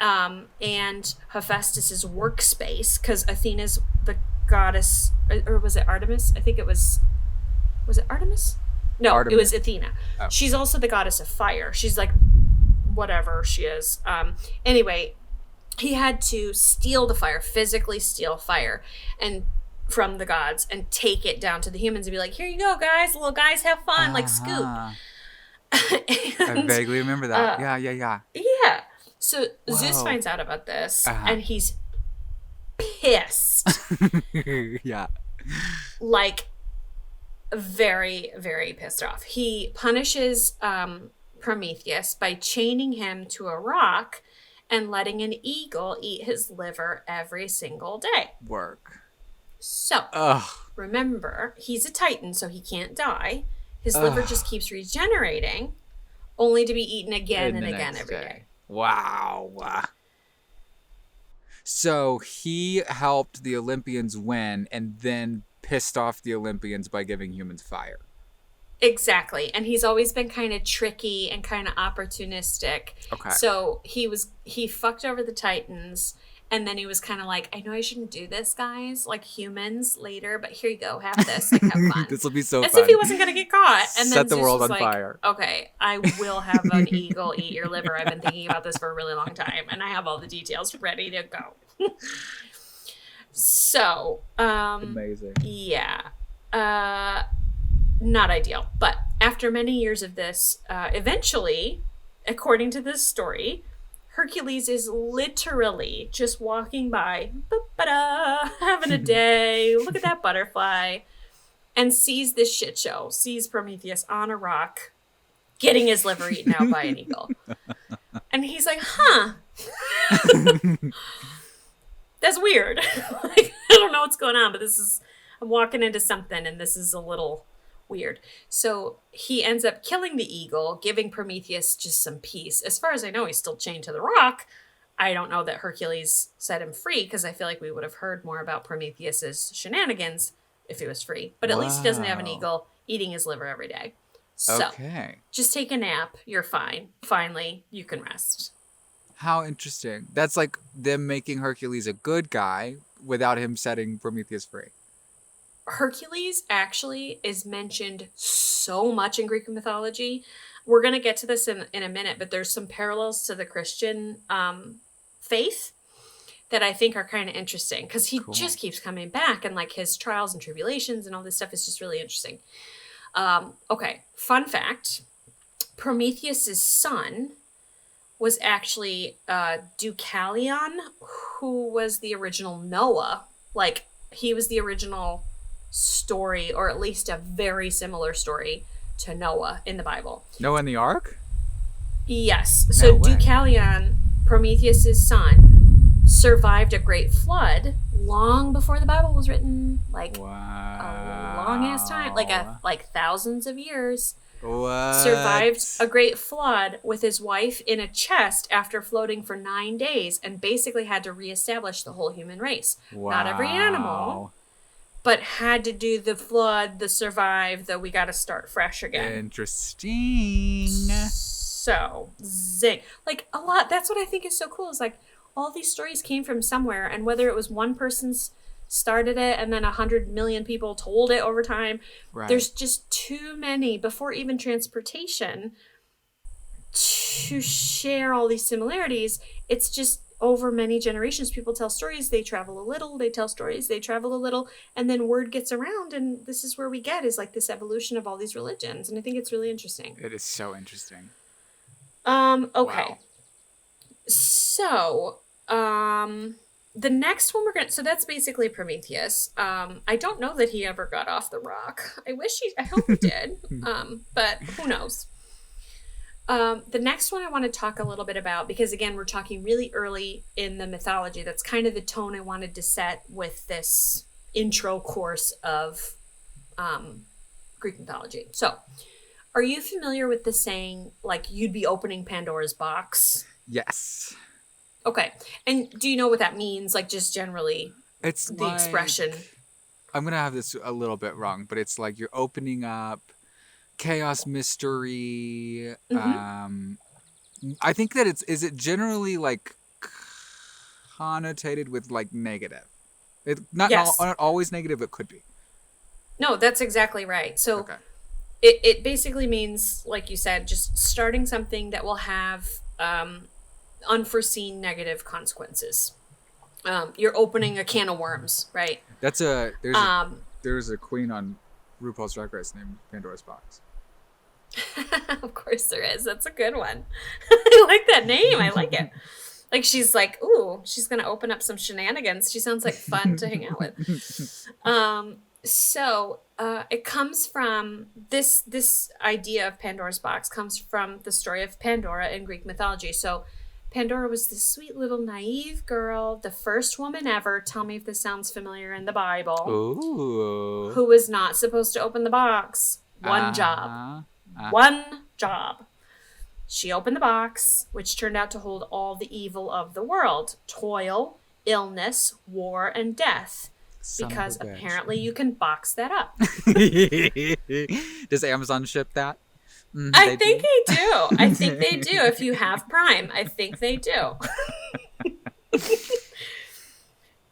C: and Hephaestus's workspace, because Athena's the goddess, or was it Artemis? I think it was it Artemis? No, Artemis. It was Athena. Oh. She's also the goddess of fire. She's like whatever she is. Anyway, he had to steal the fire, physically steal fire, and from the gods, and take it down to the humans and be like, here you go, guys, little guys, have fun, like Scoop.
B: I vaguely remember that. Yeah.
C: So Zeus finds out about this, and he's pissed.
B: Yeah.
C: Like, very, very pissed off. He punishes Prometheus by chaining him to a rock and letting an eagle eat his liver every single day.
B: Work.
C: So, remember, he's a Titan, so he can't die. His liver just keeps regenerating, only to be eaten again and again every day.
B: Wow. So he helped the Olympians win and then pissed off the Olympians by giving humans fire.
C: Exactly. And he's always been kind of tricky and kind of opportunistic. Okay. So he fucked over the Titans, and then he was kind of like, I know I shouldn't do this, guys, like humans later, but here you go, have this, like, have fun.
B: This will be so fun.
C: As if he wasn't going to get caught. And
B: set
C: then
B: the world on
C: like,
B: fire.
C: Okay, I will have an eagle eat your liver. I've been thinking about this for a really long time, and I have all the details ready to go. So,
B: amazing.
C: Yeah. Not ideal. But after many years of this, eventually, according to this story, Hercules is literally just walking by, having a day, look at that butterfly, and sees this shit show, sees Prometheus on a rock, getting his liver eaten out by an eagle. And he's like, that's weird. Like, I don't know what's going on, but I'm walking into something, and this is a little weird. So he ends up killing the eagle, giving Prometheus just some peace. As far as I know, he's still chained to the rock. I don't know that Hercules set him free, because I feel like we would have heard more about Prometheus's shenanigans if he was free. But at least he doesn't have an eagle eating his liver every day. So,
B: Okay.
C: just take a nap. You're fine. Finally, you can rest.
B: How interesting. That's like them making Hercules a good guy without him setting Prometheus free.
C: Hercules actually is mentioned so much in Greek mythology. We're going to get to this in a minute, but there's some parallels to the Christian faith that I think are kind of interesting, because he just keeps coming back, and like his trials and tribulations and all this stuff is just really interesting. Okay, fun fact. Prometheus's son was actually Deucalion, who was the original Noah. Like, he was the original story, or at least a very similar story to Noah in the Bible.
B: Noah in the Ark?
C: Yes. So Deucalion, Prometheus's son, survived a great flood long before the Bible was written. Like, a long ass time, like thousands of years.
B: What?
C: Survived a great flood with his wife in a chest after floating for 9 days, and basically had to reestablish the whole human race.
B: Wow.
C: Not every animal, but had to do the flood, the survive, the we got to start fresh again.
B: Interesting.
C: So, zing. Like, a lot, that's what I think is so cool, is like, all these stories came from somewhere, and whether it was one person's started it and then 100 million people told it over time, there's just too many before even transportation to share all these similarities. It's just over many generations, people tell stories, they travel a little, they tell stories, they travel a little, and then word gets around, and this is where we get is like this evolution of all these religions, and I think it's really interesting.
B: It is so interesting.
C: Okay.
B: Wow.
C: So, the next one so that's basically Prometheus. I don't know that he ever got off the rock. I hope he did. But who knows? The next one I want to talk a little bit about, because again, we're talking really early in the mythology. That's kind of the tone I wanted to set with this intro course of, Greek mythology. So, are you familiar with the saying, like, you'd be opening Pandora's box?
B: Yes.
C: Okay. And do you know what that means? Like, just generally,
B: it's
C: the expression.
B: I'm going to have this a little bit wrong, but it's like you're opening up chaos, mystery.
C: Mm-hmm.
B: I think that is it generally like connotated with like negative? Not always negative, it could be.
C: No, that's exactly right. So
B: okay.
C: It basically means, like you said, just starting something that will have unforeseen negative consequences. You're opening a can of worms, right?
B: There's a queen on RuPaul's Drag Race named Pandora's Box.
C: Of course there is. That's a good one. I like that name. I like it. Like, she's like, ooh, she's gonna open up some shenanigans. She sounds like fun to hang out with. So it comes from this idea of Pandora's box comes from the story of Pandora in Greek mythology. So Pandora was this sweet little naive girl, the first woman ever, tell me if this sounds familiar, in the Bible,
B: ooh,
C: who was not supposed to open the box. One job. She opened the box, which turned out to hold all the evil of the world: toil, illness, war, and death. Because apparently you can box that up.
B: Does Amazon ship that?
C: I think they do. I think they do. If you have Prime, I think they do.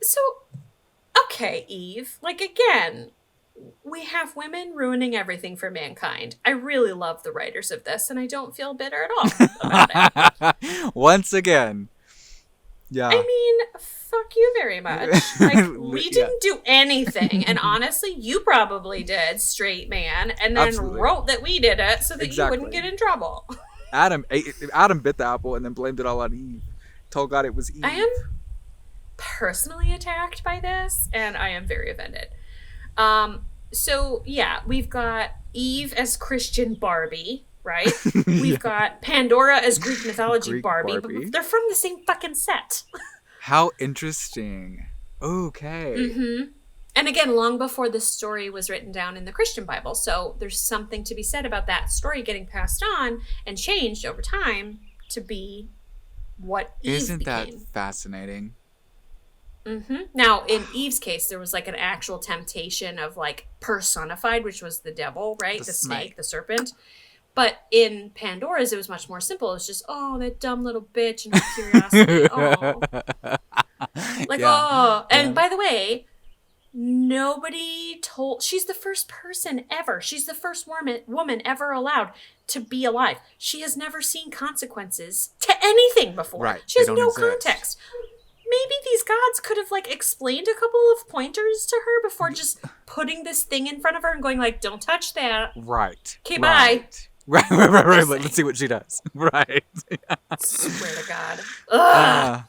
C: So, okay, Eve. Like, again, we have women ruining everything for mankind. I really love the writers of this, and I don't feel bitter at all about it.
B: Once again. Yeah.
C: I mean, fuck you very much. Like, we didn't do anything. And honestly, you probably did, straight man, and then wrote that we did it so that you wouldn't get in trouble.
B: Adam bit the apple and then blamed it all on Eve. Told God it was Eve.
C: I am personally attacked by this, and I am very offended. So, yeah, we've got Eve as Christian Barbie, right? We've got Pandora as Greek mythology Barbie, but they're from the same fucking set.
B: How interesting. Okay.
C: Mm-hmm. And again, long before this story was written down in the Christian Bible. So there's something to be said about that story getting passed on and changed over time to be what Eve
B: Isn't that
C: became.
B: fascinating?
C: Now, in Eve's case, there was like an actual temptation of like personified, which was the devil, right? The snake, the serpent. But in Pandora's, it was much more simple. It was just, oh, that dumb little bitch and her curiosity. Oh. Like, oh. And by the way, nobody told... She's the first person ever. She's the first woman ever allowed to be alive. She has never seen consequences to anything before.
B: Right.
C: She has no context. Maybe these gods could have, like, explained a couple of pointers to her before just putting this thing in front of her and going, like, don't touch that.
B: Right.
C: Okay, bye.
B: Right. Let's see what she does. Right.
C: Swear to God. Ugh.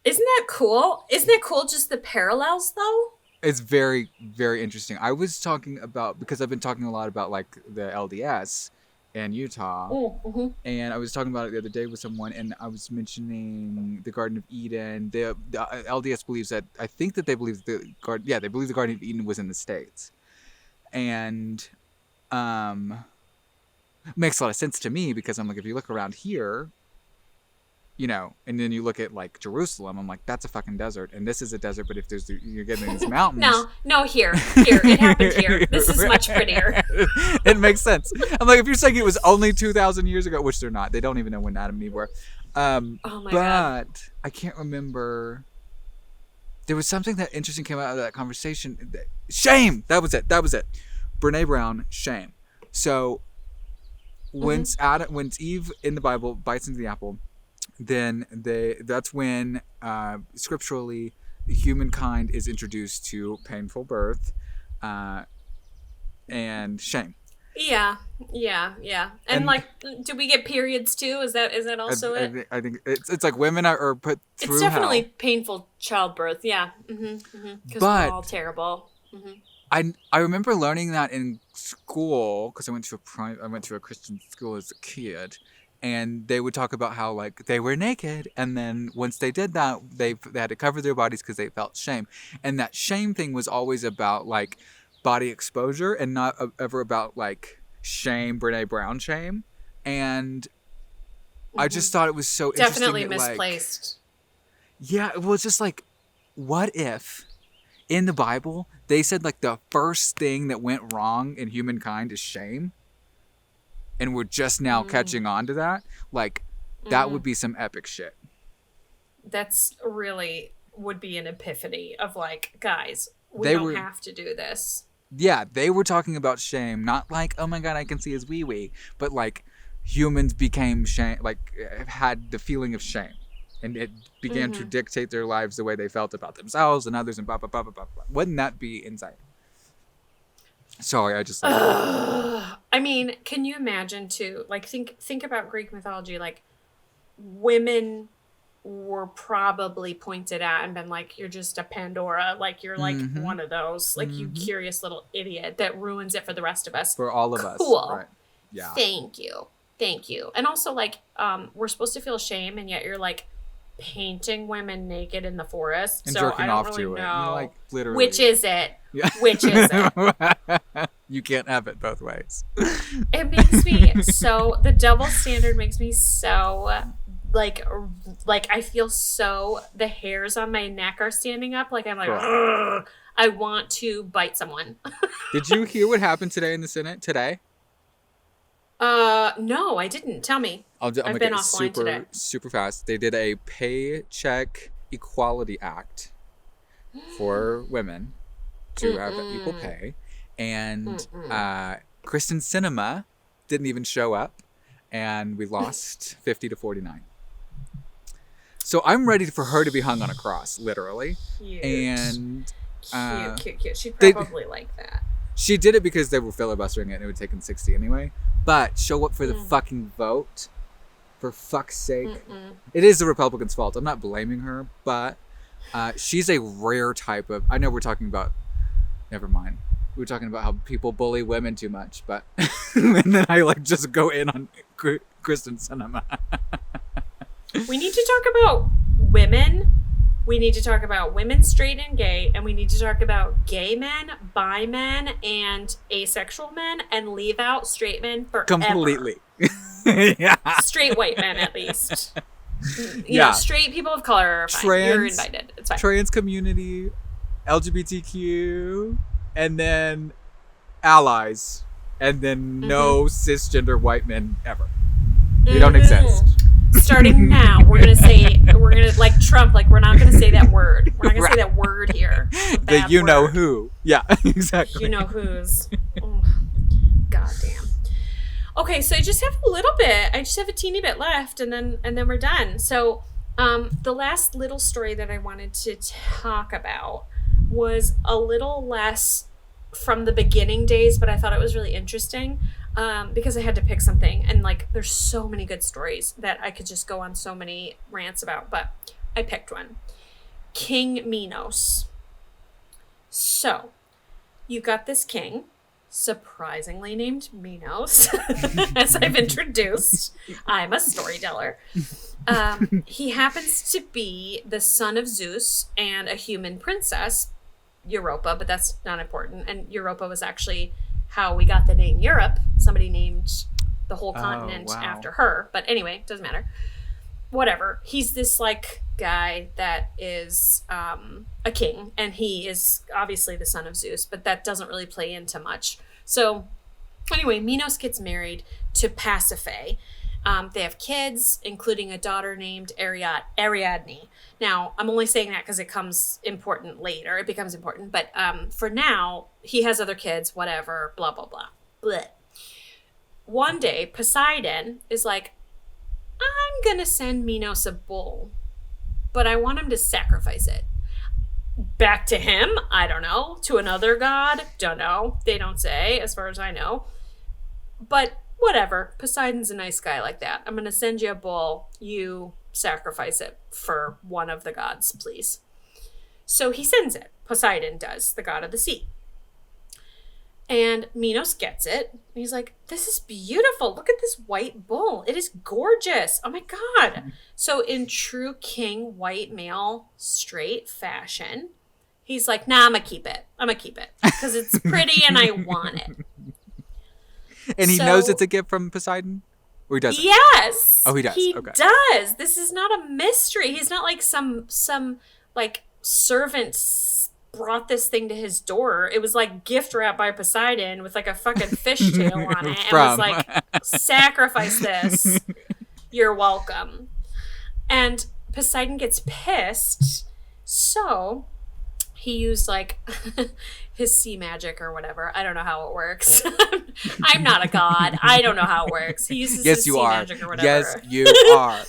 C: Isn't that cool? Isn't it cool just the parallels, though?
B: It's very, very interesting. I was talking about, because I've been talking a lot about, like, the LDS in Utah. And I was talking about it the other day with someone, and I was mentioning the Garden of Eden. The LDS believes that, I think that they believe they believe the Garden of Eden was in the States. And makes a lot of sense to me, because I'm like, if you look around here, you know, and then you look at like Jerusalem, I'm like, that's a fucking desert, and this is a desert. But if you're getting these mountains,
C: no, here, it happened here. This is much prettier.
B: It makes sense. I'm like, if you're saying it was only 2,000 years ago, which they're not, they don't even know when Adam and Eve were.
C: Oh my God.
B: But I can't remember. There was something that interesting came out of that conversation. Shame. That was it. Brene Brown. Shame. So once Eve in the Bible bites into the apple, then that's when scripturally humankind is introduced to painful birth and shame.
C: Yeah. And like, do we get periods too? Is that also it?
B: I think it's like women are put through
C: It's definitely
B: hell.
C: painful childbirth. Yeah. Because we're all terrible.
B: I remember learning that in school, because I went to a Christian school as a kid. And they would talk about how, like, they were naked, and then once they did that, they had to cover their bodies because they felt shame. And that shame thing was always about, like, body exposure and not ever about, like, shame, Brene Brown shame. And I just thought it was so interesting.
C: Definitely misplaced.
B: Like, yeah, well, it's just like, what if in the Bible they said, like, the first thing that went wrong in humankind is shame? And we're just now catching on to that. Like, that would be some epic shit.
C: That's really would be an epiphany of like, guys, we don't have to do this.
B: Yeah, they were talking about shame, not like, oh my God, I can see his wee-wee, but like humans became shame, like had the feeling of shame. And it began to dictate their lives the way they felt about themselves and others and blah, blah, blah, blah, blah, blah. Wouldn't that be insane? Sorry, I just...
C: I mean, can you imagine too, like think about Greek mythology, like women were probably pointed at and been like, you're just a Pandora, like you're like one of those, like you curious little idiot that ruins it for the rest of us.
B: For all of us.
C: Cool.
B: Right. Yeah.
C: Thank you. And also like, we're supposed to feel shame, and yet you're like painting women naked in the forest.
B: And
C: so
B: jerking
C: I don't
B: off
C: really
B: to
C: know.
B: It. Like, literally.
C: Which is it?
B: Yeah.
C: Which is it?
B: You can't have it both ways.
C: It makes me so, the double standard makes me so like I feel so, the hairs on my neck are standing up, like I'm like, I want to bite someone.
B: Did you hear what happened today in the Senate today?
C: No, I didn't. Tell me.
B: I've
C: been offline today.
B: Super fast. They did a Paycheck Equality Act for women to have equal pay. And Kristen Sinema didn't even show up, and we lost 50-49. So I'm ready for her to be hung on a cross, literally.
C: Cute.
B: And
C: cute. She'd probably like that.
B: She did it because they were filibustering it, and it would take them 60 anyway. But show up for the fucking vote, for fuck's sake. It is the Republicans' fault. I'm not blaming her, but she's a rare type of... I know we're talking about... Never mind. We were talking about how people bully women too much, but... and then I like just go in on Kristen Sinema.
C: We need to talk about women. We need to talk about women, straight and gay, and we need to talk about gay men, bi men, and asexual men, and leave out straight men forever.
B: Completely. Yeah.
C: Straight white men, at least. You know, straight people of color are fine. You're invited. It's fine.
B: Trans community, LGBTQ, and then allies, and then no cisgender white men ever. They don't exist.
C: Starting now, we're gonna like Trump, like we're not gonna say that word. We're not gonna say that word here.
B: The you know who. Yeah, exactly.
C: You know who's. Oh, God damn. Okay, so I just have a little bit. I just have a teeny bit left, and then we're done. So, the last little story that I wanted to talk about was a little less from the beginning days, but I thought it was really interesting. Because I had to pick something, and like there's so many good stories that I could just go on so many rants about, but I picked one. King Minos. So you got this king, surprisingly named Minos, as I've introduced. I'm a storyteller. He happens to be the son of Zeus and a human princess, Europa, but that's not important. And Europa was actually how we got the name Europe. Somebody named the whole continent after her. But anyway, doesn't matter. Whatever. He's this like guy that is a king, and he is obviously the son of Zeus, but that doesn't really play into much. So anyway, Minos gets married to Pasiphae. They have kids, including a daughter named Ariadne. Now, I'm only saying that because it becomes important later. It becomes important. But for now, he has other kids, whatever, blah, blah, blah. Blech. One day, Poseidon is like, I'm going to send Minos a bull, but I want him to sacrifice it. Back to him? I don't know. To another god? Don't know. They don't say, as far as I know. But whatever. Poseidon's a nice guy like that. I'm going to send you a bull. You sacrifice it for one of the gods, please. So he sends it. Poseidon does, the god of the sea. And Minos gets it. He's like, this is beautiful. Look at this white bull. It is gorgeous. Oh my God. So in true king white male straight fashion, he's like, nah, I'm going to keep it. I'm going to keep it because it's pretty and I want it.
B: And he knows it's a gift from Poseidon? Or he doesn't?
C: Yes.
B: Oh, he does.
C: He
B: okay.
C: does. This is not a mystery. He's not like some like servant brought this thing to his door. It was like gift wrapped by Poseidon with like a fucking fishtail on it. And was like, sacrifice this. You're welcome. And Poseidon gets pissed. So he used like his sea magic or whatever. I don't know how it works. I'm not a god. I don't know how it works. He uses his sea magic or whatever.
B: Yes, you are.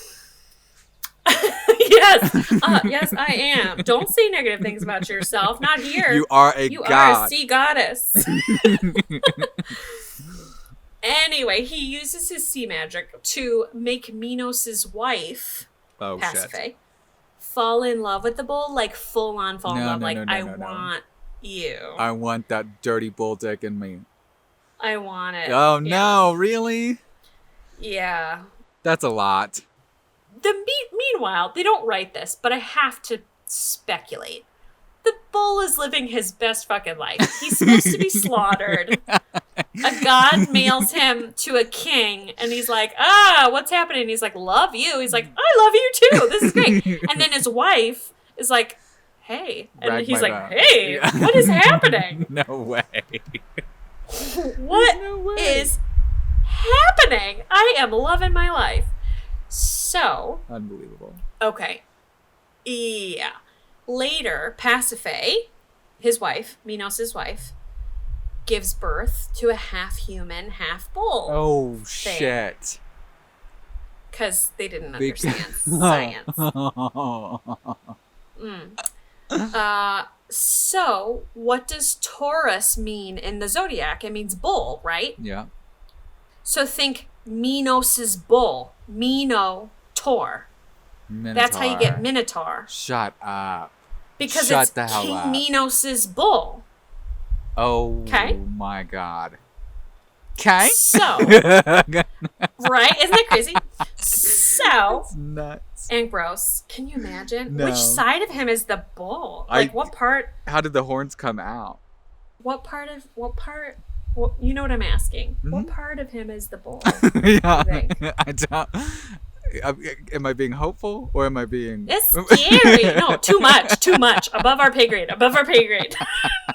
C: Yes, I am. Don't say negative things about yourself. Not here.
B: You are a god.
C: You are a sea goddess. Anyway, he uses his sea magic to make Minos' wife, Pasiphae, fall in love with the bull, like full on fall in love. I want you.
B: I want that dirty bull dick in me.
C: I want it.
B: Oh no, really?
C: Yeah.
B: That's a lot.
C: Meanwhile, they don't write this, but I have to speculate. The bull is living his best fucking life. He's supposed to be slaughtered. A god mails him to a king, and he's like, what's happening? And he's like, love you. He's like, I love you too. This is great. And then his wife is like, hey. And he's like, hey, what is happening?
B: No way.
C: What is happening? I am loving my life. So.
B: Unbelievable.
C: Okay. Yeah. Later, Pasiphae, his wife, Minos' wife, gives birth to a half human, half bull.
B: Oh, shit.
C: Because they didn't understand science. So, what does Taurus mean in the zodiac? It means bull, right?
B: Yeah.
C: So think Minos' bull. Minotaur. That's how you get Minotaur.
B: Shut up.
C: Because
B: Shut
C: it's
B: the hell
C: King
B: up.
C: Minos' bull.
B: Oh my God. Okay.
C: So, right? Isn't that crazy? So,
B: that's nuts.
C: And gross. Can you imagine?
B: No.
C: Which side of him is the bull? Like, what part?
B: How did the horns come out?
C: What part? You know what I'm asking. Mm-hmm. What part of him is the bull?
B: Yeah. I don't. Am I being hopeful or am I being?
C: It's scary. No, too much. Above our pay grade.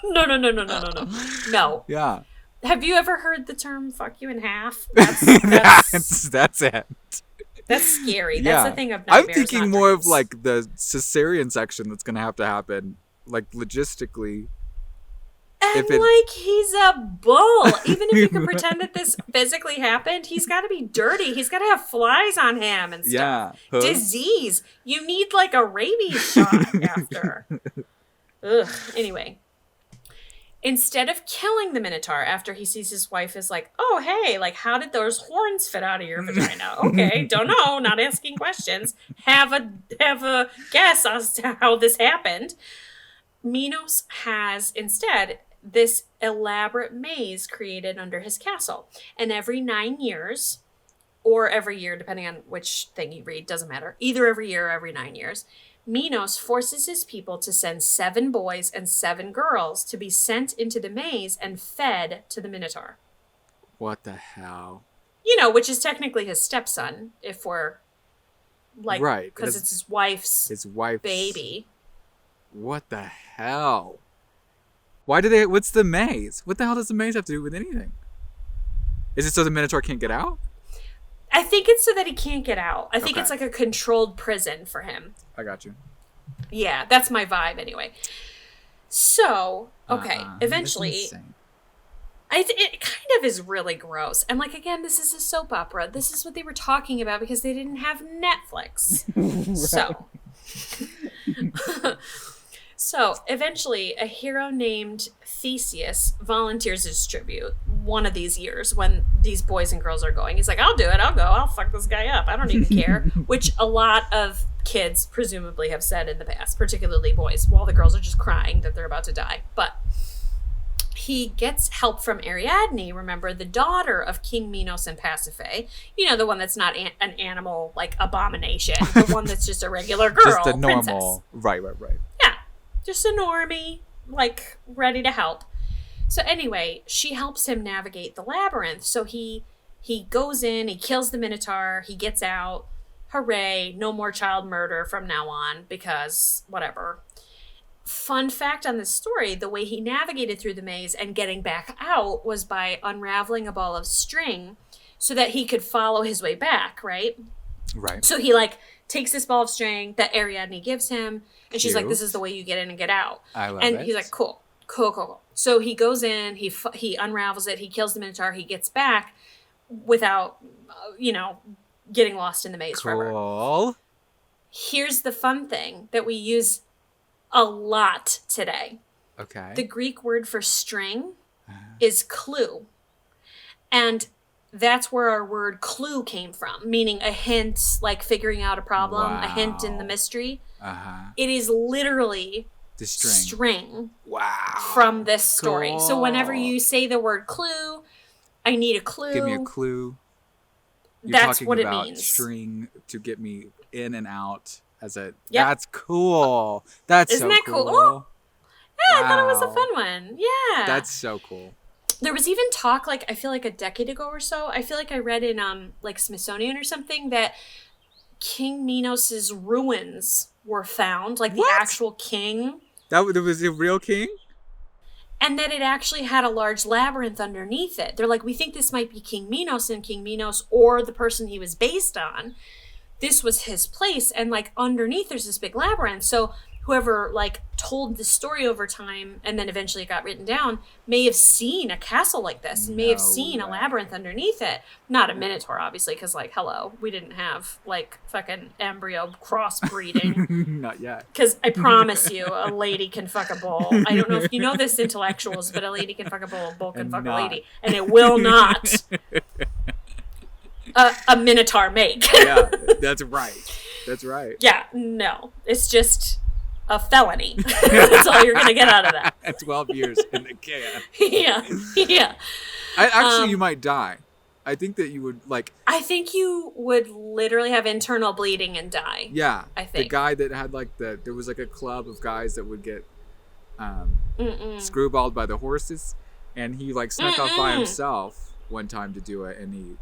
C: No.
B: Yeah.
C: Have you ever heard the term "fuck you in half"?
B: That's it.
C: That's scary.
B: Yeah.
C: That's the thing of
B: I'm
C: nightmares.
B: thinking
C: not
B: more of
C: dreams.
B: like the cesarean section that's gonna have to happen, like logistically.
C: And like he's a bull. Even if you can pretend that this physically happened, he's got to be dirty. He's got to have flies on him and stuff.
B: Yeah.
C: Disease. You need like a rabies shot after. Ugh. Anyway. Instead of killing the Minotaur after he sees his wife is like, oh, hey, like, how did those horns fit out of your vagina? Okay, don't know, not asking questions. Have a guess as to how this happened. Minos has, instead, this elaborate maze created under his castle. And every 9 years, or every year, depending on which thing you read, doesn't matter, either every year or every 9 years, Minos forces his people to send 7 boys and 7 girls to be sent into the maze and fed to the Minotaur.
B: What the hell?
C: You know, which is technically his stepson, if we're like,
B: right?
C: Because it's his wife's baby.
B: What the hell? Why do they? What's the maze? What the hell does the maze have to do with anything? Is it so the Minotaur can't get out?
C: I think it's so that he can't get out. I think
B: Okay.
C: it's like a controlled prison for him.
B: I got you.
C: Yeah, that's my vibe anyway. So, okay, eventually, it kind of is really gross. And like, again, this is a soap opera. This is what they were talking about because they didn't have Netflix. So, eventually, a hero named Theseus volunteers his tribute one of these years when these boys and girls are going. He's like, I'll do it. I'll go. I'll fuck this guy up. I don't even care. Which a lot of kids presumably have said in the past, particularly boys, while the girls are just crying that they're about to die. But he gets help from Ariadne, remember, the daughter of King Minos and Pasiphae. You know, the one that's not an animal, like, abomination. The one that's just a regular girl.
B: Just a normal.
C: Princess.
B: Right.
C: Yeah. Just a normie, like, ready to help. So anyway, she helps him navigate the labyrinth. So he goes in, he kills the Minotaur, he gets out. Hooray, no more child murder from now on, because whatever. Fun fact on this story, the way he navigated through the maze and getting back out was by unraveling a ball of string so that he could follow his way back, right?
B: Right.
C: So he, like, takes this ball of string that Ariadne gives him, and she's
B: Cute.
C: like, this is the way you get in and get out.
B: I love
C: and
B: it.
C: He's like, cool. So he goes in, he unravels it, he kills the Minotaur, he gets back without, getting lost in the maze forever.
B: Cool.
C: Here's the fun thing that we use a lot today.
B: Okay.
C: The Greek word for string is clue. And that's where our word clue came from, meaning a hint, like figuring out a problem, a hint in the mystery. It is literally
B: the
C: string.
B: Wow.
C: From this story.
B: Cool.
C: So whenever you say the word clue, I need a clue.
B: Give me a clue. You're
C: That's
B: talking
C: what it
B: about
C: means.
B: String to get me in and out as a.
C: Yep.
B: That's cool. That's
C: Isn't
B: so
C: that
B: cool.
C: cool? Yeah,
B: Wow.
C: I thought it was a fun one. Yeah.
B: That's so cool.
C: There was even talk, like, I feel like a decade ago or so, I feel like I read in, like, Smithsonian or something, that King Minos' ruins were found, like,
B: What?
C: the actual king.
B: That was the real king?
C: And that it actually had a large labyrinth underneath it. They're like, we think this might be King Minos, and King Minos, or the person he was based on, this was his place. And, like, underneath there's this big labyrinth. So whoever, like, told the story over time and then eventually it got written down may have seen a castle like this, may have seen a labyrinth underneath it. Not a Minotaur, obviously, because, like, hello, we didn't have, like, fucking embryo crossbreeding.
B: Not yet.
C: Because I promise you, a lady can fuck a bull. I don't know if you know this, intellectuals, but a lady can fuck a bull can fuck a lady. And it will not a Minotaur make.
B: Yeah, that's right. That's right.
C: Yeah, no. It's just a felony. That's all you're going to get out of that.
B: At 12 years in the can.
C: Yeah.
B: Actually, you might die. I think that you would, like...
C: I think you would literally have internal bleeding and die.
B: Yeah.
C: I think.
B: The guy that had, like, there was, like, a club of guys that would get screwballed by the horses, and he, like, snuck off by himself one time to do it, and he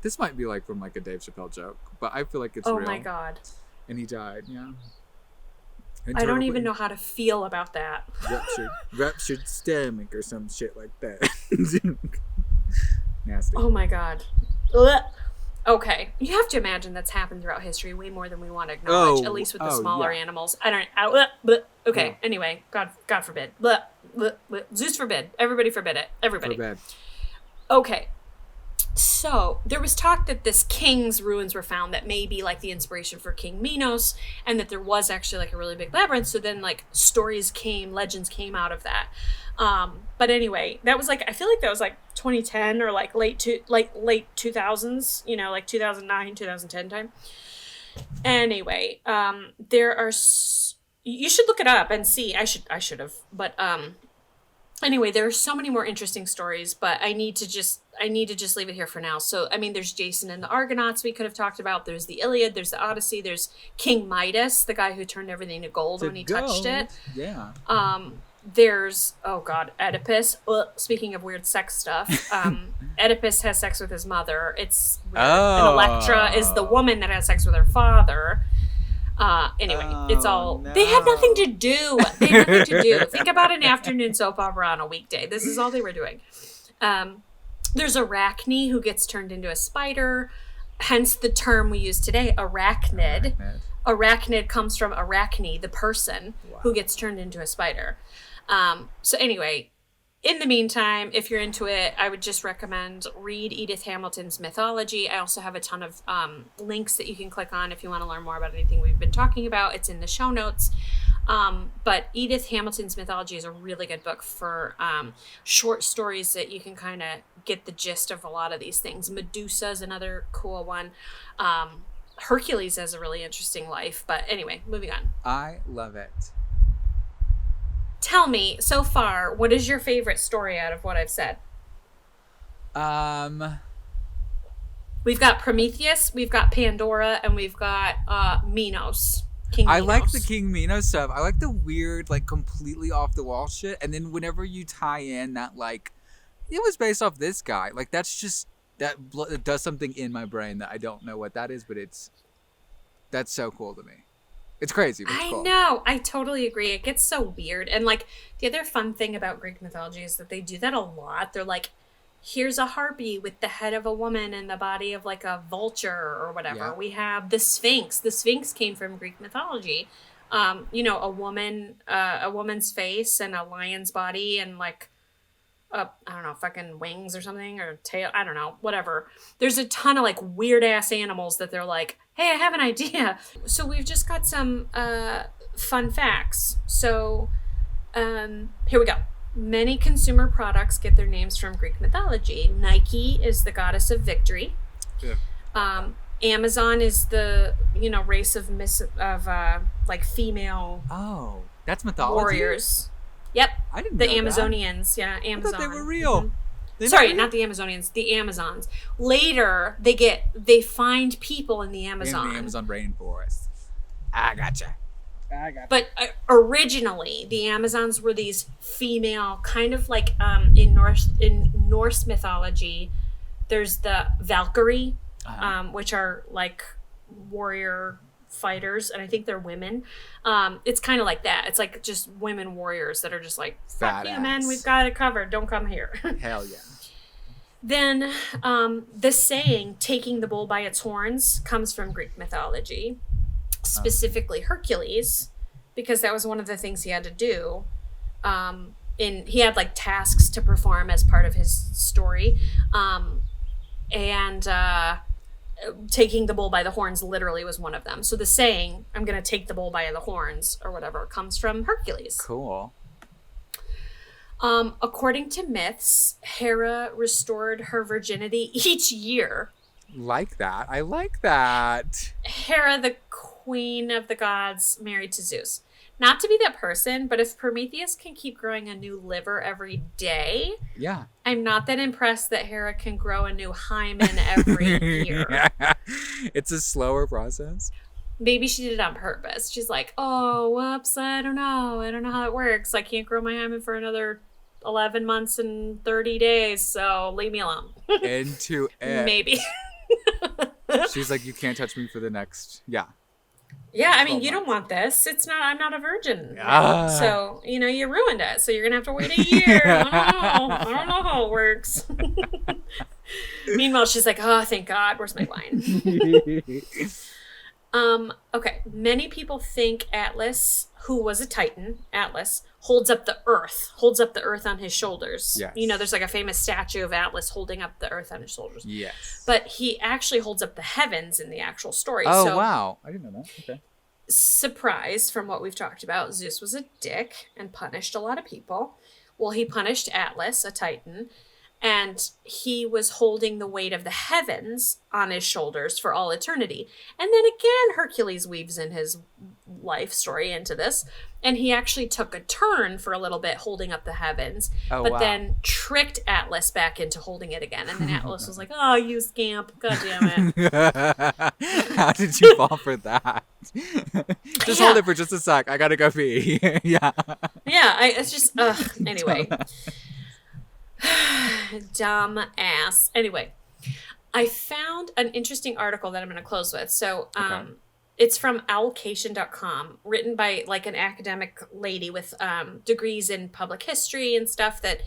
B: This might be like from like a Dave Chappelle joke, but I feel like it's real.
C: Oh my god.
B: And he died, yeah.
C: I don't even know how to feel about that.
B: Ruptured stomach or some shit like that. Nasty.
C: Oh my god. Ugh. Okay, you have to imagine that's happened throughout history way more than we want to acknowledge. At least with the smaller animals. Okay. Anyway, God forbid. Zeus forbid. Everybody forbid it. Everybody.
B: Forbid.
C: Okay. So there was talk that this king's ruins were found that may be like the inspiration for King Minos, and that there was actually like a really big labyrinth. So then like legends came out of that. But anyway, that was like, I feel like that was like 2010 or like late 2000s, you know, like 2009, 2010 time. Anyway, you should look it up and see. I should have, but anyway, there are so many more interesting stories, but I need to just leave it here for now. So, I mean, there's Jason and the Argonauts we could have talked about. There's the Iliad. There's the Odyssey. There's King Midas, the guy who turned everything to gold when he touched it.
B: Yeah.
C: There's, oh God, Oedipus. Speaking of weird sex stuff, Oedipus has sex with his mother. It's weird. And Electra is the woman that has sex with her father. Anyway, it's all, they have nothing to do. Think about an afternoon soap opera on a weekday. This is all they were doing. There's Arachne, who gets turned into a spider, hence the term we use today, arachnid. Arachnid comes from Arachne, the person who gets turned into a spider. So anyway, in the meantime, if you're into it, I would just recommend read Edith Hamilton's Mythology. I also have a ton of links that you can click on if you want to learn more about anything we've been talking about. It's in the show notes. But Edith Hamilton's Mythology is a really good book for short stories that you can kind of get the gist of a lot of these things. Medusa is another cool one. Hercules has a really interesting life. But anyway, moving on.
B: I love it.
C: Tell me, so far, what is your favorite story out of what I've said? We've got Prometheus, we've got Pandora, and we've got Minos. King Minos.
B: I like the King Minos stuff. I like the weird, like, completely off the wall shit. And then whenever you tie in that, like, it was based off this guy, like, that's just, it does something in my brain that I don't know what that is, but that's so cool to me. It's crazy, but it's cool. I
C: know. I totally agree. It gets so weird. And, like, the other fun thing about Greek mythology is that they do that a lot. They're like, here's a harpy with the head of a woman and the body of, like, a vulture or whatever. Yeah. We have the Sphinx. The Sphinx came from Greek mythology. You know, a woman's face and a lion's body and, like, I don't know, fucking wings or something, or tail, I don't know, whatever. There's a ton of, like, weird-ass animals that they're like, hey, I have an idea. So we've just got some fun facts. So here we go. Many consumer products get their names from Greek mythology. Nike is the goddess of victory. Yeah. Amazon is the, you know, race of like female.
B: Oh, that's mythology?
C: Warriors. Yep.
B: I didn't know
C: the Amazonians. That. Yeah, Amazon.
B: I thought they were real.
C: Mm-hmm. Sorry, not the Amazonians, the Amazons. Later, they find people in the Amazon.
B: In the Amazon rainforest. I gotcha.
C: But originally, the Amazons were these female, kind of like in Norse mythology, there's the Valkyrie, which are like warrior fighters, and I think they're women. It's kind of like that. It's like just women warriors that are just like, fuck you, men, we've got it covered. Don't come here.
B: Hell yeah.
C: Then the saying, taking the bull by its horns, comes from Greek mythology, specifically Hercules, because that was one of the things he had to do. He had like tasks to perform as part of his story. Taking the bull by the horns literally was one of them. So the saying, I'm going to take the bull by the horns or whatever, comes from Hercules.
B: Cool.
C: According to myths, Hera restored her virginity each year.
B: Like that. I like that.
C: Hera, the queen of the gods, married to Zeus. Not to be that person, but if Prometheus can keep growing a new liver every day,
B: yeah,
C: I'm not that impressed that Hera can grow a new hymen every year.
B: It's a slower process.
C: Maybe she did it on purpose. She's like, oh, whoops, I don't know how it works. I can't grow my hymen for another 11 months and 30 days, so leave me alone.
B: into it.
C: Maybe.
B: She's like, you can't touch me for the next,
C: Yeah, I mean,
B: 12
C: you don't
B: months.
C: want this. I'm not a virgin.
B: Ah.
C: So, you ruined it. So you're going to have to wait a year. I don't know how it works. Meanwhile, she's like, oh, thank God. Where's my wine? Okay. Many people think Atlas, who was a Titan, Atlas, holds up the earth on his shoulders.
B: Yes.
C: There's like a famous statue of Atlas holding up the earth on his shoulders.
B: Yes.
C: But he actually holds up the heavens in the actual story.
B: Oh, wow. I didn't know that. Okay.
C: Surprise, from what we've talked about, Zeus was a dick and punished a lot of people. Well, he punished Atlas, a Titan, and he was holding the weight of the heavens on his shoulders for all eternity. And then again, Hercules weaves in his life story into this, and he actually took a turn for a little bit holding up the heavens, but then tricked Atlas back into holding it again. And then Atlas was like, oh, you scamp, god damn it.
B: How did you fall for that? Just hold it for just a sec, I gotta go pee. Yeah,
C: it's just anyway. Dumb ass. Anyway, I found an interesting article that I'm going to close with. So, it's from owlcation.com, written by like an academic lady with degrees in public history and stuff that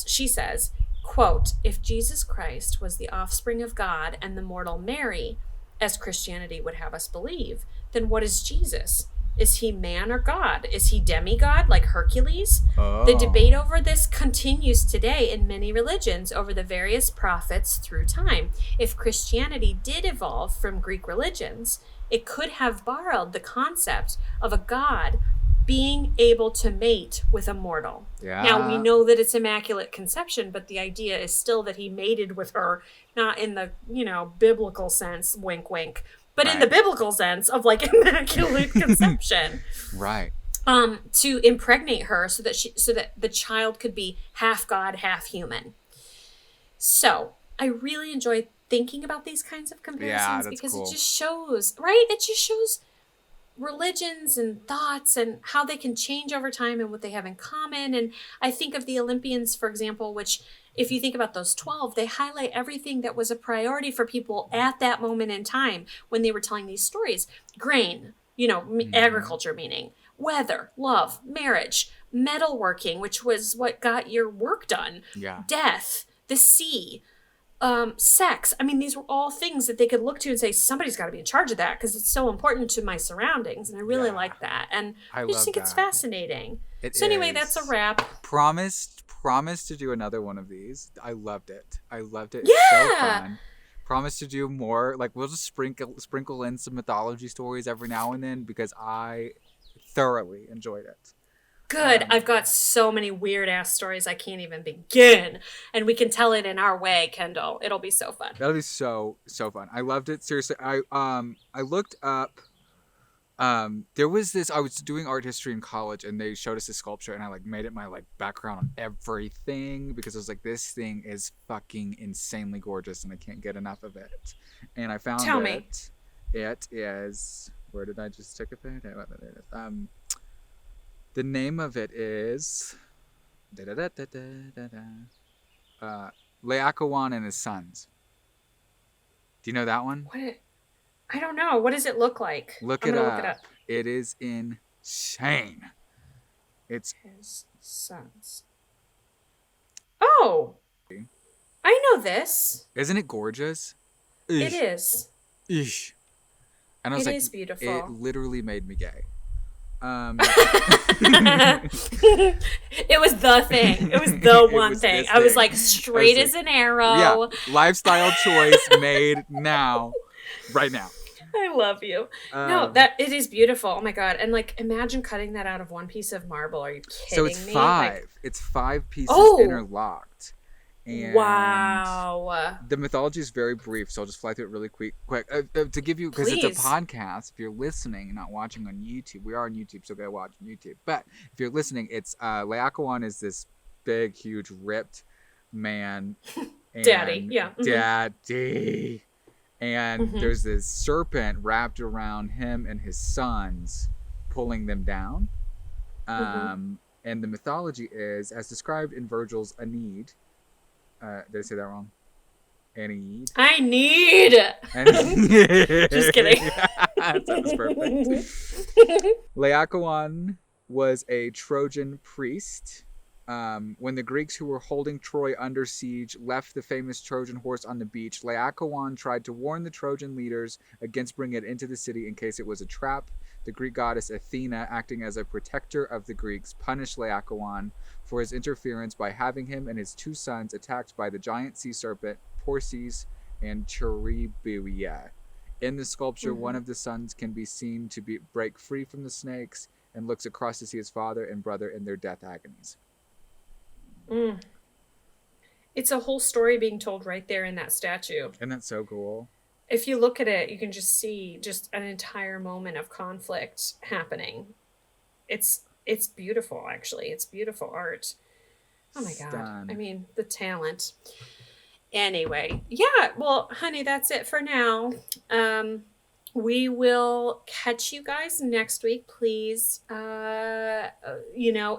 C: she says, quote, if Jesus Christ was the offspring of God and the mortal Mary, as Christianity would have us believe, then what is Jesus? Is he man or God? Is he demigod like Hercules?
B: Oh.
C: The debate over this continues today in many religions over the various prophets through time. If Christianity did evolve from Greek religions, it could have borrowed the concept of a god being able to mate with a mortal.
B: Yeah.
C: Now, we know that it's Immaculate Conception, but the idea is still that he mated with her, not in the, biblical sense, wink, wink, but in the biblical sense of like Immaculate Conception.
B: Right.
C: To impregnate her so that the child could be half God, half human. So I really enjoy thinking about these kinds of comparisons because
B: cool.
C: It just shows, right? It just shows religions and thoughts and how they can change over time and what they have in common. And I think of the Olympians, for example, which if you think about those 12, they highlight everything that was a priority for people at that moment in time when they were telling these stories. Grain, agriculture meaning, weather, love, marriage, metalworking, which was what got your work done, death, the sea, sex. I mean, these were all things that they could look to and say, somebody's got to be in charge of that because it's so important to my surroundings. And I really like that. And I just think it's fascinating. Anyway, that's a wrap.
B: Promised to do another one of these. I loved it. It's so fun. Promise to do more. Like, we'll just sprinkle in some mythology stories every now and then because I thoroughly enjoyed it.
C: Good. I've got so many weird ass stories I can't even begin. And we can tell it in our way, Kendall. It'll be so fun.
B: That'll be so fun. I loved it. Seriously. I looked up there was this, I was doing art history in college and they showed us this sculpture and I like made it my like background on everything because I was like, this thing is fucking insanely gorgeous and I can't get enough of it. And I found it. It is, where did I just take a picture? The name of it is Laocoon and His Sons. Do you know that one?
C: What? I don't know. What does it look like?
B: Look it up. It is insane. It's
C: His Sons. Oh, I know this.
B: Isn't it gorgeous?
C: It is.
B: Eesh. And I was
C: it
B: like,
C: is beautiful.
B: It literally made me gay.
C: It was the thing. It was the one thing. I was like straight as an arrow.
B: Yeah. Lifestyle choice made now. Right now.
C: I love you. No, that it is beautiful. Oh my god. And like imagine cutting that out of one piece of marble. Are you kidding
B: me? So it's
C: me?
B: 5. It's 5 pieces interlocked. And
C: wow.
B: The mythology is very brief, so I'll just fly through it really quick. To give you, because it's a podcast, if you're listening and not watching on YouTube, we are on YouTube, so go watch on YouTube. But if you're listening, it's Laocoon is this big, huge, ripped man.
C: Daddy, yeah.
B: Daddy. And there's this serpent wrapped around him and his sons, pulling them down. And the mythology is, as described in Virgil's Aeneid, Did I say that wrong? Aeneid.
C: I need. Just kidding.
B: That was perfect. Laocoon was a Trojan priest. When the Greeks who were holding Troy under siege left the famous Trojan horse on the beach, Laocoon tried to warn the Trojan leaders against bringing it into the city in case it was a trap. The Greek goddess Athena, acting as a protector of the Greeks, punished Laocoon for his interference by having him and his 2 sons attacked by the giant sea serpent Phorcys and Charybdis. In the sculpture, one of the sons can be seen to break free from the snakes and looks across to see his father and brother in their death agonies.
C: It's a whole story being told right there in that statue.
B: Isn't that so cool?
C: If you look at it, you can just see just an entire moment of conflict happening. It's beautiful, actually. It's beautiful art. Oh my God. I mean, the talent. Anyway, yeah, well, honey, that's it for now. We will catch you guys next week. Please,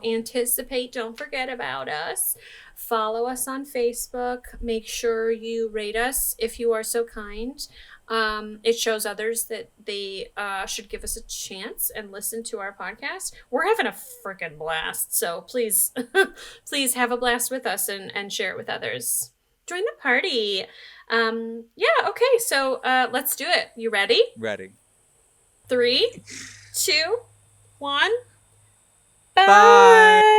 C: anticipate. Don't forget about us. Follow us on Facebook. Make sure you rate us if you are so kind. It shows others that they should give us a chance and listen to our podcast. We're having a freaking blast. So please, please have a blast with us and share it with others. Join the party. Okay, so let's do it. You ready?
B: Ready.
C: 3, 2, 1.
B: Bye.